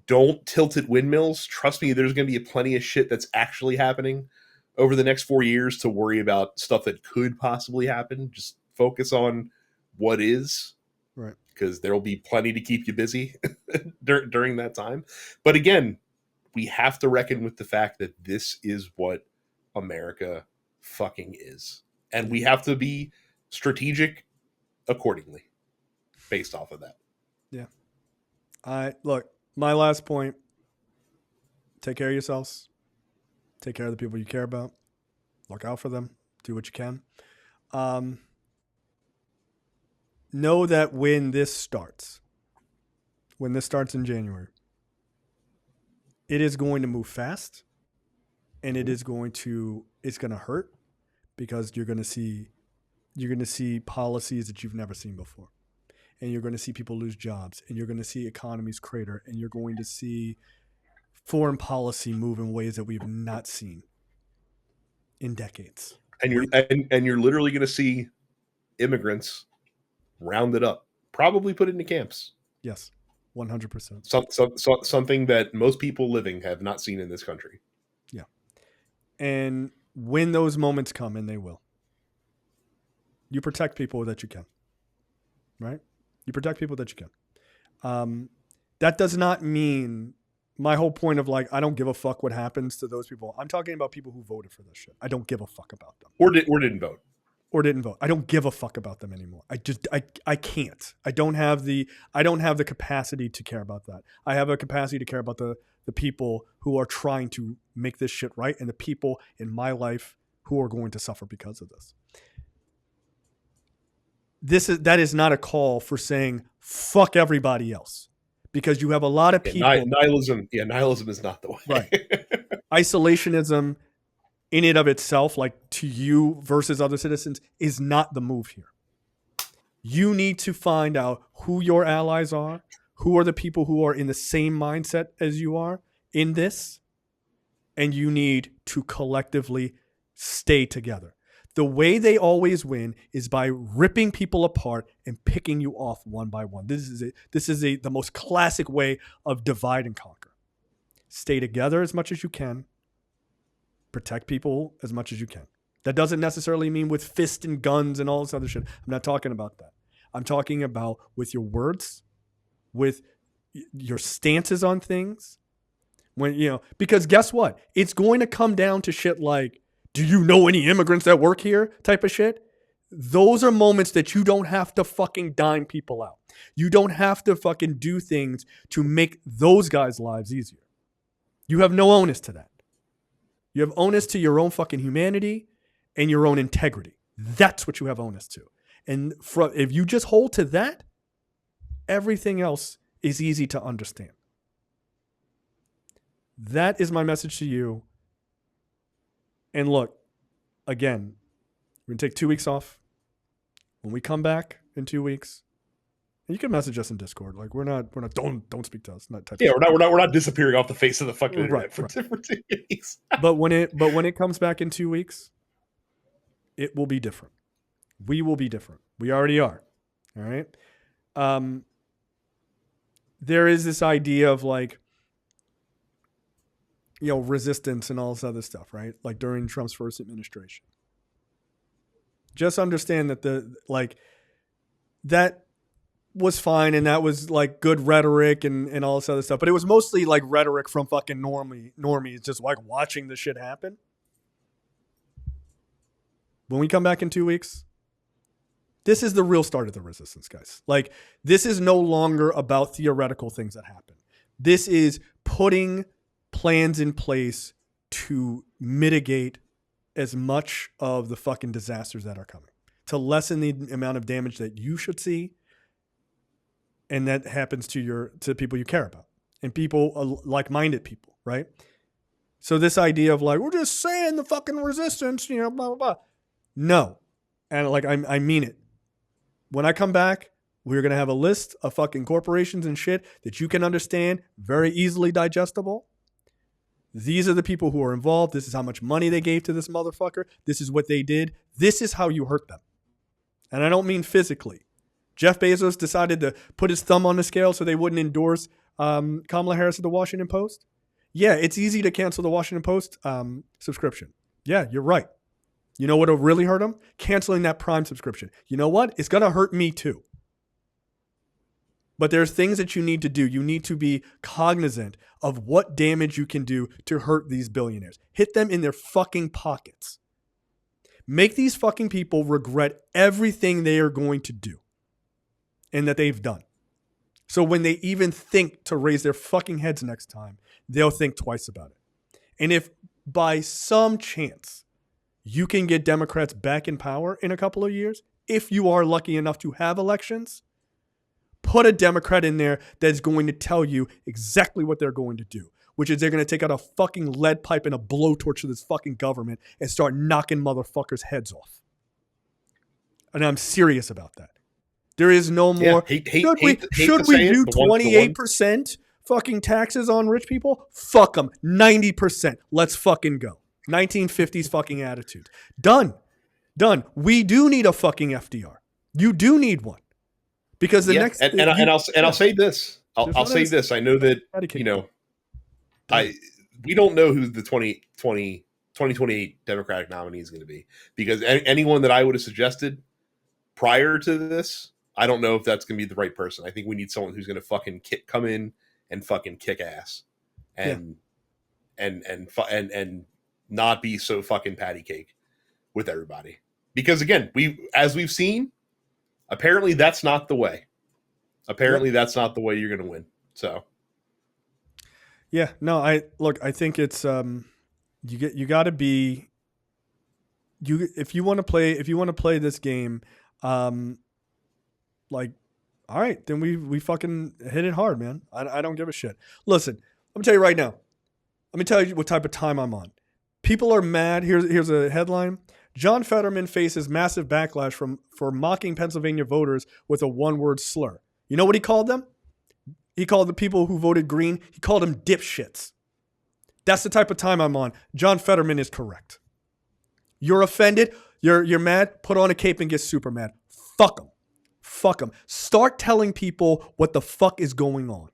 Speaker 2: Don't tilt at windmills. Trust me, there's going to be plenty of shit that's actually happening over the next 4 years to worry about stuff that could possibly happen. Just focus on what is.
Speaker 1: Right.
Speaker 2: Because there will be plenty to keep you busy during that time. But again, we have to reckon with the fact that this is what America fucking is. And we have to be strategic accordingly based off of that.
Speaker 1: Yeah. Look, my last point, take care of yourselves. Take care of the people you care about. Look out for them. Do what you can. Know that when this starts in January, it is going to move fast and it's going to hurt because you're going to see policies that you've never seen before. And you're going to see people lose jobs and you're going to see economies crater and you're going to see foreign policy move in ways that we've not seen in decades.
Speaker 2: And you're literally going to see immigrants rounded up, probably put into camps.
Speaker 1: Yes, 100%.
Speaker 2: Something that most people living have not seen in this country.
Speaker 1: Yeah. And when those moments come, and they will, you protect people that you can, right? You protect people that you can. That does not mean my whole point of like, I don't give a fuck what happens to those people. I'm talking about people who voted for this shit. I don't give a fuck about them.
Speaker 2: Or didn't vote.
Speaker 1: Or didn't vote. I don't give a fuck about them anymore. I can't. I don't have the capacity to care about that. I have a capacity to care about the people who are trying to make this shit right, and the people in my life who are going to suffer because of this. That is not a call for saying fuck everybody else, because you have a lot of people.
Speaker 2: Nihilism is not the way.
Speaker 1: Right. Isolationism in and of itself, like to you versus other citizens, is not the move here. You need to find out who your allies are, who are the people who are in the same mindset as you are in this, and you need to collectively stay together. The way they always win is by ripping people apart and picking you off one by one. This is the most classic way of divide and conquer. Stay together as much as you can. Protect people as much as you can. That doesn't necessarily mean with fists and guns and all this other shit. I'm not talking about that. I'm talking about with your words, with your stances on things. Because guess what? It's going to come down to shit like, do you know any immigrants that work here type of shit? Those are moments that you don't have to fucking dime people out. You don't have to fucking do things to make those guys' lives easier. You have no onus to that. You have onus to your own fucking humanity and your own integrity. That's what you have onus to. And if you just hold to that, everything else is easy to understand. That is my message to you. And look, again, we're going to take 2 weeks off. When we come back in 2 weeks, and you can message us in Discord. Like we're not don't speak to us. Not type.
Speaker 2: Yeah, we're not disappearing off the face of the fucking internet for 2 weeks.
Speaker 1: But when it comes back in 2 weeks, it will be different. We will be different. We already are. All right. There is this idea of like, resistance and all this other stuff, right? Like during Trump's first administration. Just understand that that was fine, and that was like good rhetoric and all this other stuff. But it was mostly like rhetoric from fucking normies just like watching this shit happen. When we come back in 2 weeks, this is the real start of the resistance, guys. Like, this is no longer about theoretical things that happen. This is putting plans in place to mitigate as much of the fucking disasters that are coming, to lessen the amount of damage that you should see, and that happens to people you care about, and people, like-minded people, right? So this idea of like, we're just saying the fucking resistance, blah, blah, blah. No. And like, I mean it. When I come back, we're going to have a list of fucking corporations and shit that you can understand, very easily digestible. These are the people who are involved. This is how much money they gave to this motherfucker. This is what they did. This is how you hurt them. And I don't mean physically. Jeff Bezos decided to put his thumb on the scale so they wouldn't endorse Kamala Harris at the Washington Post. Yeah, it's easy to cancel the Washington Post subscription. Yeah, you're right. You know what will really hurt them? Canceling that Prime subscription. You know what? It's going to hurt me too. But there's things that you need to do. You need to be cognizant of what damage you can do to hurt these billionaires. Hit them in their fucking pockets. Make these fucking people regret everything they are going to do and that they've done. So when they even think to raise their fucking heads next time, they'll think twice about it. And if by some chance you can get Democrats back in power in a couple of years, if you are lucky enough to have elections, put a Democrat in there that's going to tell you exactly what they're going to do, which is they're going to take out a fucking lead pipe and a blowtorch to this fucking government and start knocking motherfuckers' heads off. And I'm serious about that. There is no more. Should we do 28% fucking taxes on rich people? Fuck them. 90%. Let's fucking go. 1950s fucking attitude. Done. We do need a fucking FDR. You do need one. Because the next
Speaker 2: I'll say this. I'll say this. I know that, you know, we don't know who the 2028 Democratic nominee is going to be, because anyone that I would have suggested prior to this, I don't know if that's going to be the right person. I think we need someone who's going to fucking come in and fucking kick ass and not be so fucking patty cake with everybody. Because again, we've seen, apparently that's not the way. That's not the way you're going to win. So
Speaker 1: yeah, no, I think it's you got to be if you want to play this game, like, all right, then we fucking hit it hard, man. I don't give a shit. Listen, let me tell you right now. Let me tell you what type of time I'm on. People are mad. Here's a headline. John Fetterman faces massive backlash for mocking Pennsylvania voters with a one-word slur. You know what he called them? He called the people who voted green, he called them dipshits. That's the type of time I'm on. John Fetterman is correct. You're offended. You're mad. Put on a cape and get super mad. Fuck them. Start telling people what the fuck is going on.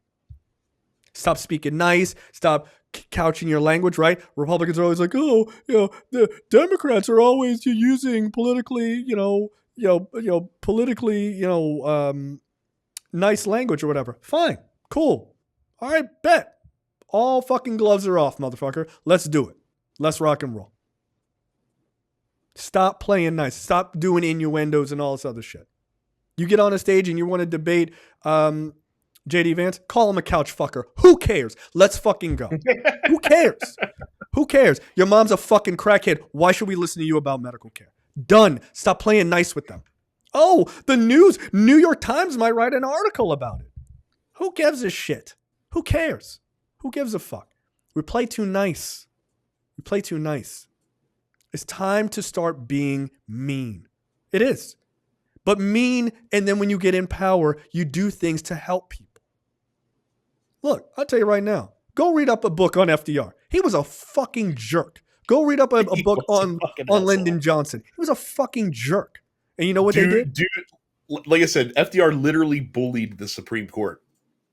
Speaker 1: Stop speaking nice. Stop couching your language, right? Republicans are always like, oh, the Democrats are always using politically, nice language or whatever. Fine. Cool. All right, bet. All fucking gloves are off, motherfucker. Let's do it. Let's rock and roll. Stop playing nice. Stop doing innuendos and all this other shit. You get on a stage and you want to debate J.D. Vance, call him a couch fucker. Who cares? Let's fucking go. Who cares? Who cares? Your mom's a fucking crackhead. Why should we listen to you about medical care? Done. Stop playing nice with them. Oh, the news. New York Times might write an article about it. Who gives a shit? Who cares? Who gives a fuck? We play too nice. It's time to start being mean. It is. But mean, and then when you get in power, you do things to help people. Look, I'll tell you right now. Go read up a book on FDR. He was a fucking jerk. Go read up a book on Lyndon Johnson. He was a fucking jerk. And you know what they did?
Speaker 2: Dude, like I said, FDR literally bullied the Supreme Court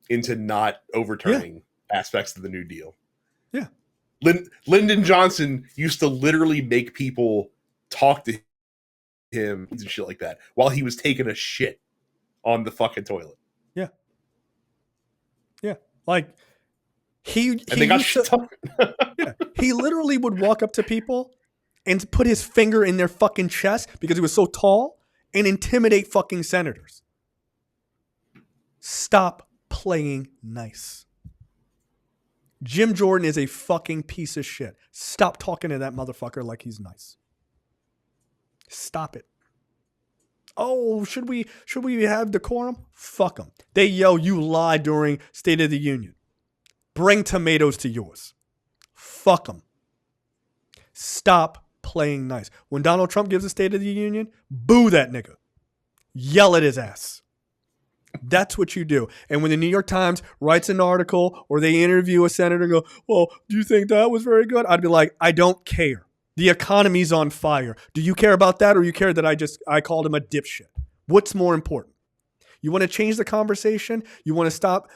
Speaker 2: into not overturning aspects of the New Deal.
Speaker 1: Yeah.
Speaker 2: Lyndon Johnson used to literally make people talk to him and shit like that while he was taking a shit on the fucking toilet.
Speaker 1: Yeah. Like he literally would walk up to people and put his finger in their fucking chest because he was so tall and intimidate fucking senators. Stop playing nice. Jim Jordan is a fucking piece of shit. Stop talking to that motherfucker like he's nice. Stop it. Oh, should we have decorum? Fuck them. They yell, you lied during State of the Union. Bring tomatoes to yours. Fuck them. Stop playing nice. When Donald Trump gives a State of the Union, boo that nigga. Yell at his ass. That's what you do. And when the New York Times writes an article or they interview a senator and go, well, do you think that was very good? I'd be like, I don't care. The economy's on fire. Do you care about that, or you care that I called him a dipshit? What's more important? You want to change the conversation? You want to stop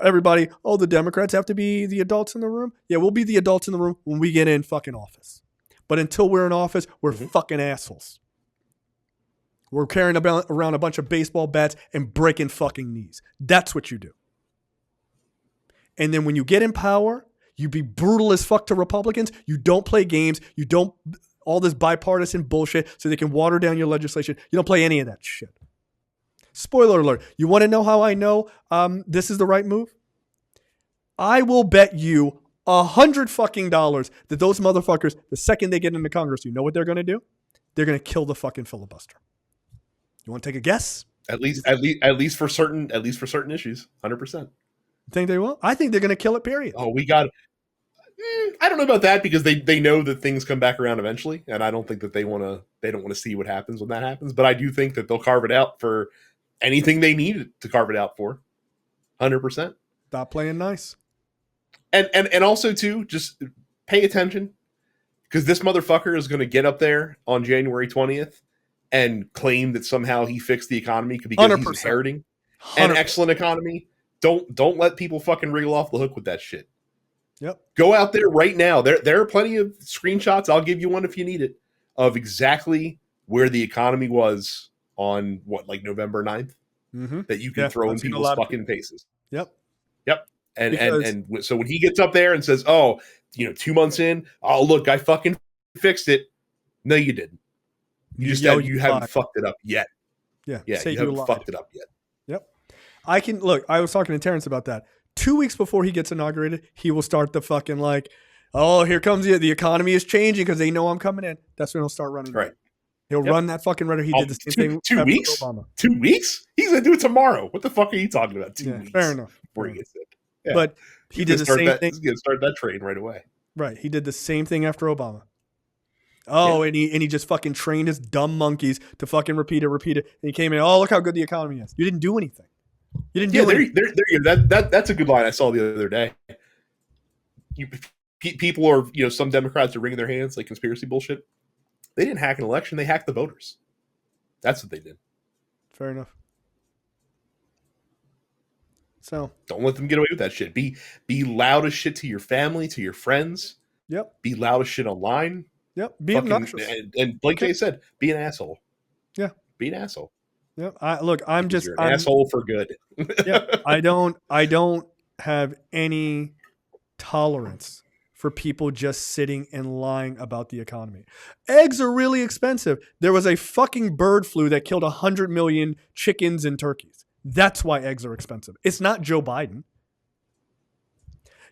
Speaker 1: everybody, oh, the Democrats have to be the adults in the room? Yeah, we'll be the adults in the room when we get in fucking office. But until we're in office, we're fucking assholes. We're carrying around a bunch of baseball bats and breaking fucking knees. That's what you do. And then when you get in power, you be brutal as fuck to Republicans. You don't play games. You don't all this bipartisan bullshit so they can water down your legislation. You don't play any of that shit. Spoiler alert. You want to know how I know this is the right move? I will bet you $100 fucking dollars that those motherfuckers, the second they get into Congress, you know what they're going to do? They're going to kill the fucking filibuster. You want to take a guess?
Speaker 2: At least for certain issues, 100%.
Speaker 1: Think they will? I think they're going to kill it, period.
Speaker 2: Oh, we got I don't know about that, because they know that things come back around eventually, and I don't think that they don't want to see what happens when that happens, but I do think that they'll carve it out for anything they need to carve it out for. 100%.
Speaker 1: Stop playing nice.
Speaker 2: And also too, just pay attention Because this motherfucker is going to get up there on January 20th and claim that somehow he fixed the economy because
Speaker 1: 100%.
Speaker 2: he's inheriting an
Speaker 1: 100%.
Speaker 2: excellent economy. Don't let people fucking wriggle off the hook with that shit.
Speaker 1: Yep.
Speaker 2: Go out there right now. There are plenty of screenshots. I'll give you one if you need it, of exactly where the economy was on November 9th that you can throw in people's fucking faces.
Speaker 1: Yep.
Speaker 2: And so when he gets up there and says, "Oh, 2 months in, oh look, I fucking fixed it." No, you didn't. You haven't fucked it up yet.
Speaker 1: Yeah.
Speaker 2: You haven't fucked it up yet.
Speaker 1: Yep. I was talking to Terrence about that. 2 weeks before he gets inaugurated, he will start the fucking oh, here comes the economy is changing because they know I'm coming in. That's when he'll start running.
Speaker 2: Right.
Speaker 1: He'll run that fucking rhetoric. He did the same thing.
Speaker 2: 2 weeks?
Speaker 1: Obama.
Speaker 2: 2 weeks? He's going to do it tomorrow. What the fuck are you talking about? 2 weeks.
Speaker 1: Fair enough.
Speaker 2: Before he gets it. Yeah.
Speaker 1: But he did the same thing.
Speaker 2: He's going to start that train right away.
Speaker 1: Right. He did the same thing after Obama. Oh, and he just fucking trained his dumb monkeys to fucking repeat it. And he came in, oh, look how good the economy is. You didn't do anything. You didn't do anything.
Speaker 2: That's a good line I saw the other day. People are, some Democrats are wringing their hands like conspiracy bullshit. They didn't hack an election. They hacked the voters. That's what they did.
Speaker 1: Fair enough. So
Speaker 2: don't let them get away with that shit. Be loud as shit to your family, to your friends.
Speaker 1: Yep.
Speaker 2: Be loud as shit online.
Speaker 1: Yep. Be obnoxious.
Speaker 2: And like Jay said, be an asshole.
Speaker 1: Yeah.
Speaker 2: Be an asshole.
Speaker 1: Yep. I'm
Speaker 2: an asshole for good.
Speaker 1: Yeah. I don't have any tolerance for people just sitting and lying about the economy. Eggs are really expensive. There was a fucking bird flu that killed 100 million chickens and turkeys. That's why eggs are expensive. It's not Joe Biden.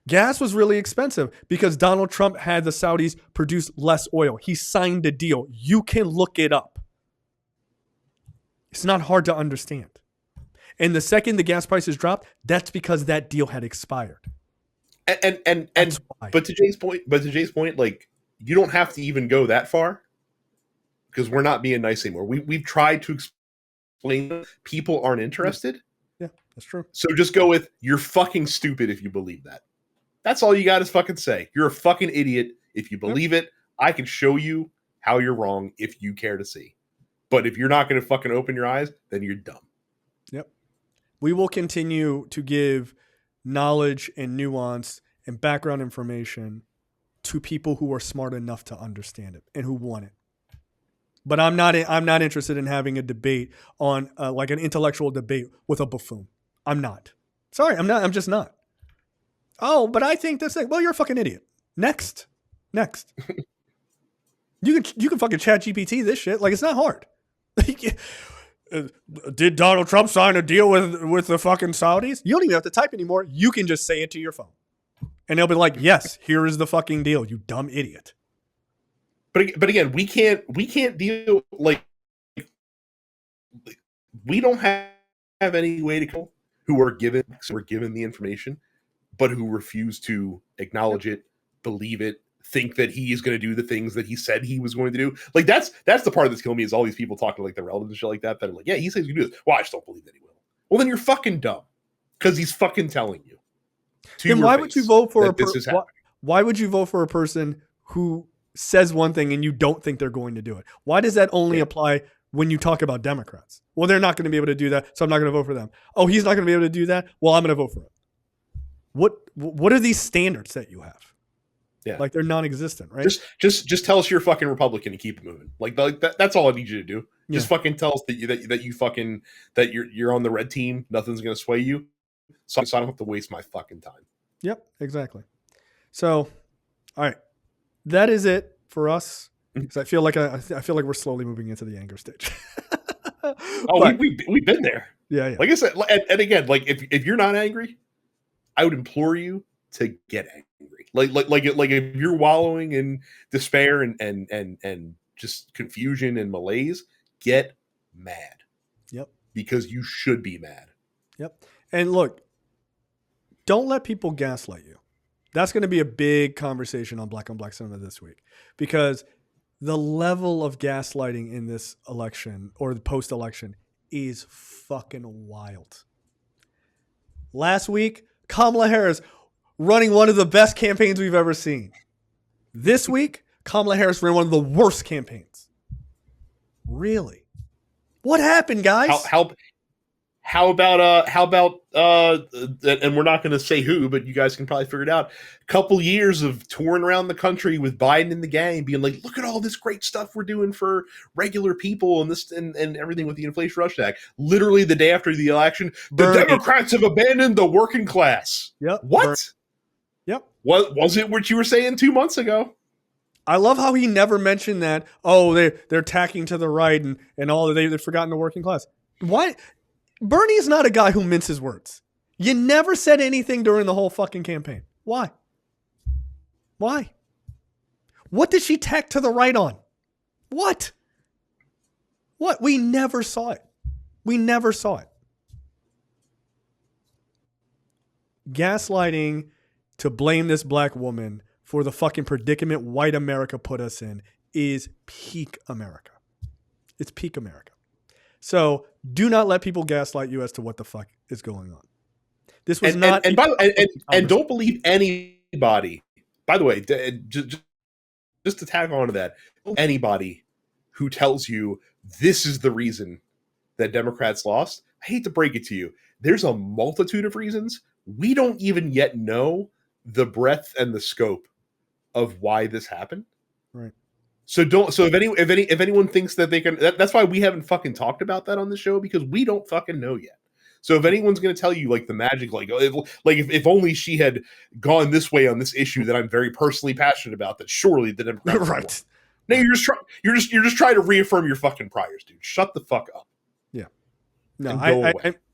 Speaker 1: Gas was really expensive because Donald Trump had the Saudis produce less oil. He signed a deal. You can look it up. It's not hard to understand. And the second the gas prices dropped, that's because that deal had expired.
Speaker 2: But to Jay's point, like, you don't have to even go that far because we're not being nice anymore. We've tried to explain people aren't interested.
Speaker 1: Yeah, that's true.
Speaker 2: So just go with, you're fucking stupid if you believe that. That's all you got to fucking say. You're a fucking idiot if you believe it. I can show you how you're wrong if you care to see. But if you're not going to fucking open your eyes, then you're dumb.
Speaker 1: Yep. We will continue to give knowledge and nuance and background information to people who are smart enough to understand it and who want it. But I'm not interested in having a debate on like an intellectual debate with a buffoon. I'm not. Sorry, I'm not. I'm just not. Oh, but I think this thing. Well, you're a fucking idiot. Next. You can fucking chat GPT this shit. Like, it's not hard. Did Donald Trump sign a deal with the fucking Saudis? You don't even have to type anymore. You can just say it to your phone. And they'll be like, yes, here is the fucking deal, you dumb idiot.
Speaker 2: But again, we can't deal, like, we don't have any way to go who are given the information, but who refuse to acknowledge it, believe it, think that he is going to do the things that he said he was going to do. Like, that's the part that's killing me, is all these people talking like they're relevant and shit like that are like, yeah, he says he's going to do this. Well, I just don't believe that he will. Well, then you're fucking dumb because he's fucking telling you.
Speaker 1: Then why would you vote for why would you vote for a person who says one thing and you don't think they're going to do it? Why does that only apply when you talk about Democrats? Well, they're not going to be able to do that, so I'm not going to vote for them. Oh, he's not going to be able to do that? Well, I'm going to vote for him. What are these standards that you have?
Speaker 2: Yeah,
Speaker 1: like, they're non-existent, right?
Speaker 2: Just tell us you're a fucking Republican and keep it moving. Like that's all I need you to do. Just fucking tell us that you're on the red team. Nothing's going to sway you, so I don't have to waste my fucking time.
Speaker 1: Yep, exactly. So, all right, that is it for us. Because I feel like we're slowly moving into the anger stage.
Speaker 2: We've been there.
Speaker 1: Yeah.
Speaker 2: Like I said, and again, like, if you're not angry, I would implore you to get angry. Like if you're wallowing in despair and just confusion and malaise, get mad.
Speaker 1: Yep.
Speaker 2: Because you should be mad.
Speaker 1: Yep. And look, don't let people gaslight you. That's going to be a big conversation on Black on Black Cinema this week, because the level of gaslighting in this election or the post-election is fucking wild. Last week, Kamala Harris running one of the best campaigns we've ever seen. This week, Kamala Harris ran one of the worst campaigns. Really? What happened, guys?
Speaker 2: How about and we're not going to say who, but you guys can probably figure it out. A couple years of touring around the country with Biden and the gang, being like, "Look at all this great stuff we're doing for regular people and this and everything with the Inflation Reduction Act." Literally the day after the election, the Democrats have abandoned the working class.
Speaker 1: Yep.
Speaker 2: What?
Speaker 1: Yep.
Speaker 2: What was it? What you were saying 2 months ago?
Speaker 1: I love how he never mentioned that. Oh, they're tacking to the right and all they've forgotten the working class. Why? Bernie is not a guy who minces words. You never said anything during the whole fucking campaign. Why? Why? What did she tack to the right on? What? What? We never saw it. We never saw it. Gaslighting to blame this black woman for the fucking predicament white America put us in is peak America. It's peak America. So do not let people gaslight you as to what the fuck is going on. This was not.
Speaker 2: And don't believe anybody. By the way, just to tag on to that, anybody who tells you this is the reason that Democrats lost, I hate to break it to you. There's a multitude of reasons. We don't even yet know the breadth and the scope of why this happened.
Speaker 1: Right.
Speaker 2: So if anyone thinks that they can, that's why we haven't fucking talked about that on the show, because we don't fucking know yet. So if anyone's going to tell you like the magic, if only she had gone this way on this issue that I'm very personally passionate about, that surely the Democrats
Speaker 1: right.
Speaker 2: No, you're just trying to reaffirm your fucking priors, dude. Shut the fuck up.
Speaker 1: Yeah. No,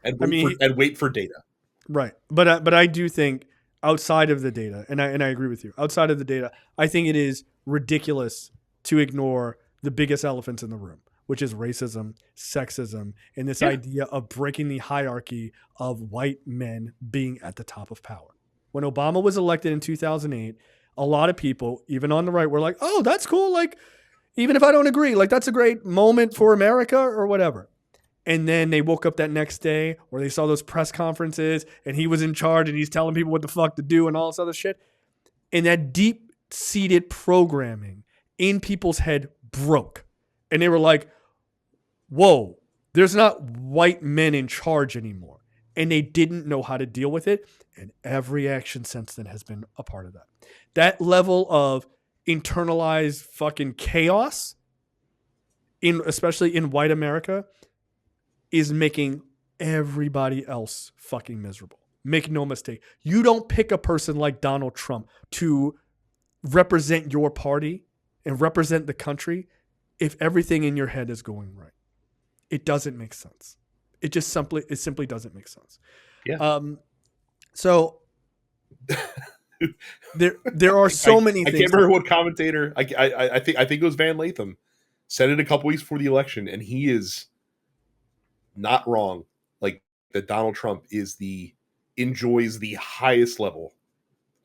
Speaker 2: and wait for data.
Speaker 1: Right. But I do think outside of the data, and I agree with you, outside of the data, I think it is ridiculous to ignore the biggest elephants in the room, which is racism, sexism, and this idea of breaking the hierarchy of white men being at the top of power. When Obama was elected in 2008, a lot of people, even on the right, were like, oh, that's cool. Like, even if I don't agree, like, that's a great moment for America or whatever. And then they woke up that next day or they saw those press conferences and he was in charge and he's telling people what the fuck to do and all this other shit. And that deep-seated programming in people's head broke. And they were like, whoa, there's not white men in charge anymore. And they didn't know how to deal with it. And every action since then has been a part of that. That level of internalized fucking chaos, especially in white America, is making everybody else fucking miserable. Make no mistake. You don't pick a person like Donald Trump to represent your party and represent the country if everything in your head is going right. It doesn't make sense. It simply doesn't make sense.
Speaker 2: Yeah.
Speaker 1: So there are so many things.
Speaker 2: I can't remember what commentator. I think it was Van Latham said it a couple weeks before the election, and he is not wrong. Like that, Donald Trump enjoys the highest level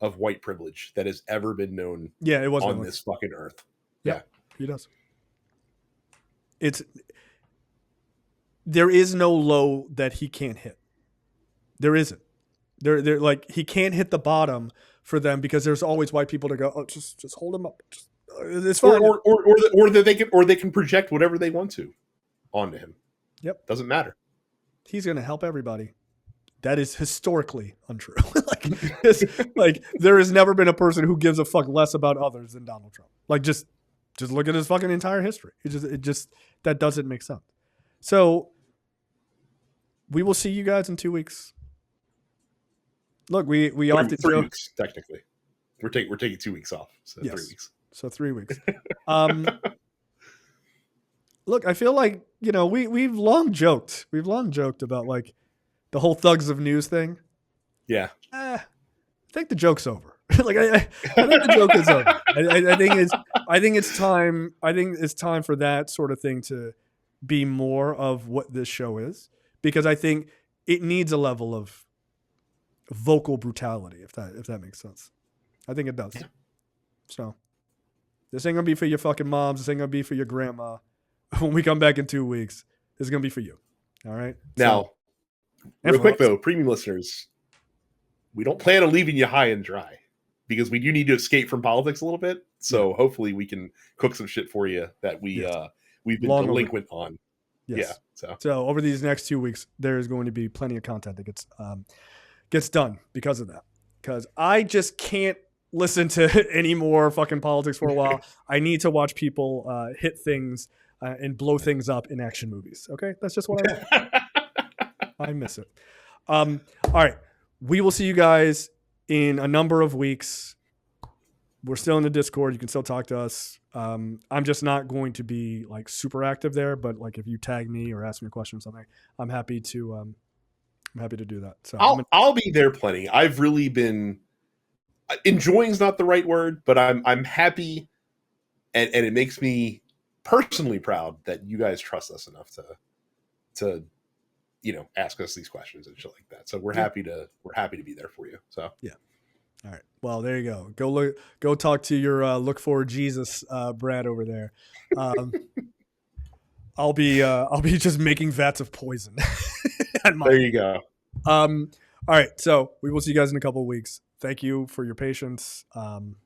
Speaker 2: of white privilege that has ever been known.
Speaker 1: Yeah, it was
Speaker 2: on this fucking earth. Yeah,
Speaker 1: he does. There is no low that he can't hit. There isn't. They're like, he can't hit the bottom for them because there's always white people to go, oh, just hold him up. It's fine.
Speaker 2: Or they can project whatever they want to onto him.
Speaker 1: Yep.
Speaker 2: Doesn't matter.
Speaker 1: He's going to help everybody. That is historically untrue. like there has never been a person who gives a fuck less about others than Donald Trump. Like just look at his fucking entire history. It just that doesn't make sense. So we will see you guys in 2 weeks. Look, we often
Speaker 2: 3 weeks technically. We're taking 2 weeks off. So yes. 3 weeks.
Speaker 1: So 3 weeks. Look, I feel like, we've long joked. We've long joked about like the whole thugs of news thing.
Speaker 2: Yeah.
Speaker 1: I think the joke's over. Like I think the joke is over. I think it's time. I think it's time for that sort of thing to be more of what this show is, because I think it needs a level of vocal brutality, if that makes sense. I think it does. Yeah. So this ain't gonna be for your fucking moms. This ain't gonna be for your grandma. When we come back in 2 weeks, this is gonna be for you. All right.
Speaker 2: Now, real quick though, premium listeners, we don't plan on leaving you high and dry because we do need to escape from politics a little bit. So hopefully we can cook some shit for you that we've been
Speaker 1: Long
Speaker 2: delinquent on.
Speaker 1: Yes.
Speaker 2: Yeah.
Speaker 1: So over these next 2 weeks, there's going to be plenty of content that gets done because of that. Because I just can't listen to any more fucking politics for a while. I need to watch people hit things and blow things up in action movies. Okay, that's just what I want. I miss it. All right, we will see you guys in a number of weeks. We're still in the Discord. You can still talk to us. I'm just not going to be like super active there, but like if you tag me or ask me a question or something, I'm happy to do that. So
Speaker 2: I'll be there plenty. I've really been enjoying is not the right word, but I'm happy, and it makes me personally proud that you guys trust us enough to ask us these questions and shit like that. So we're happy to be there for you. So
Speaker 1: yeah. All right. Well, there you go. Go talk to your look for Jesus, Brad over there. I'll be just making vats of poison.
Speaker 2: There you go.
Speaker 1: All right. So we will see you guys in a couple of weeks. Thank you for your patience. And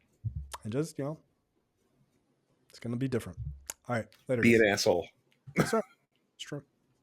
Speaker 1: just, it's going to be different. All right. Later.
Speaker 2: Be an asshole.
Speaker 1: That's right. It's true.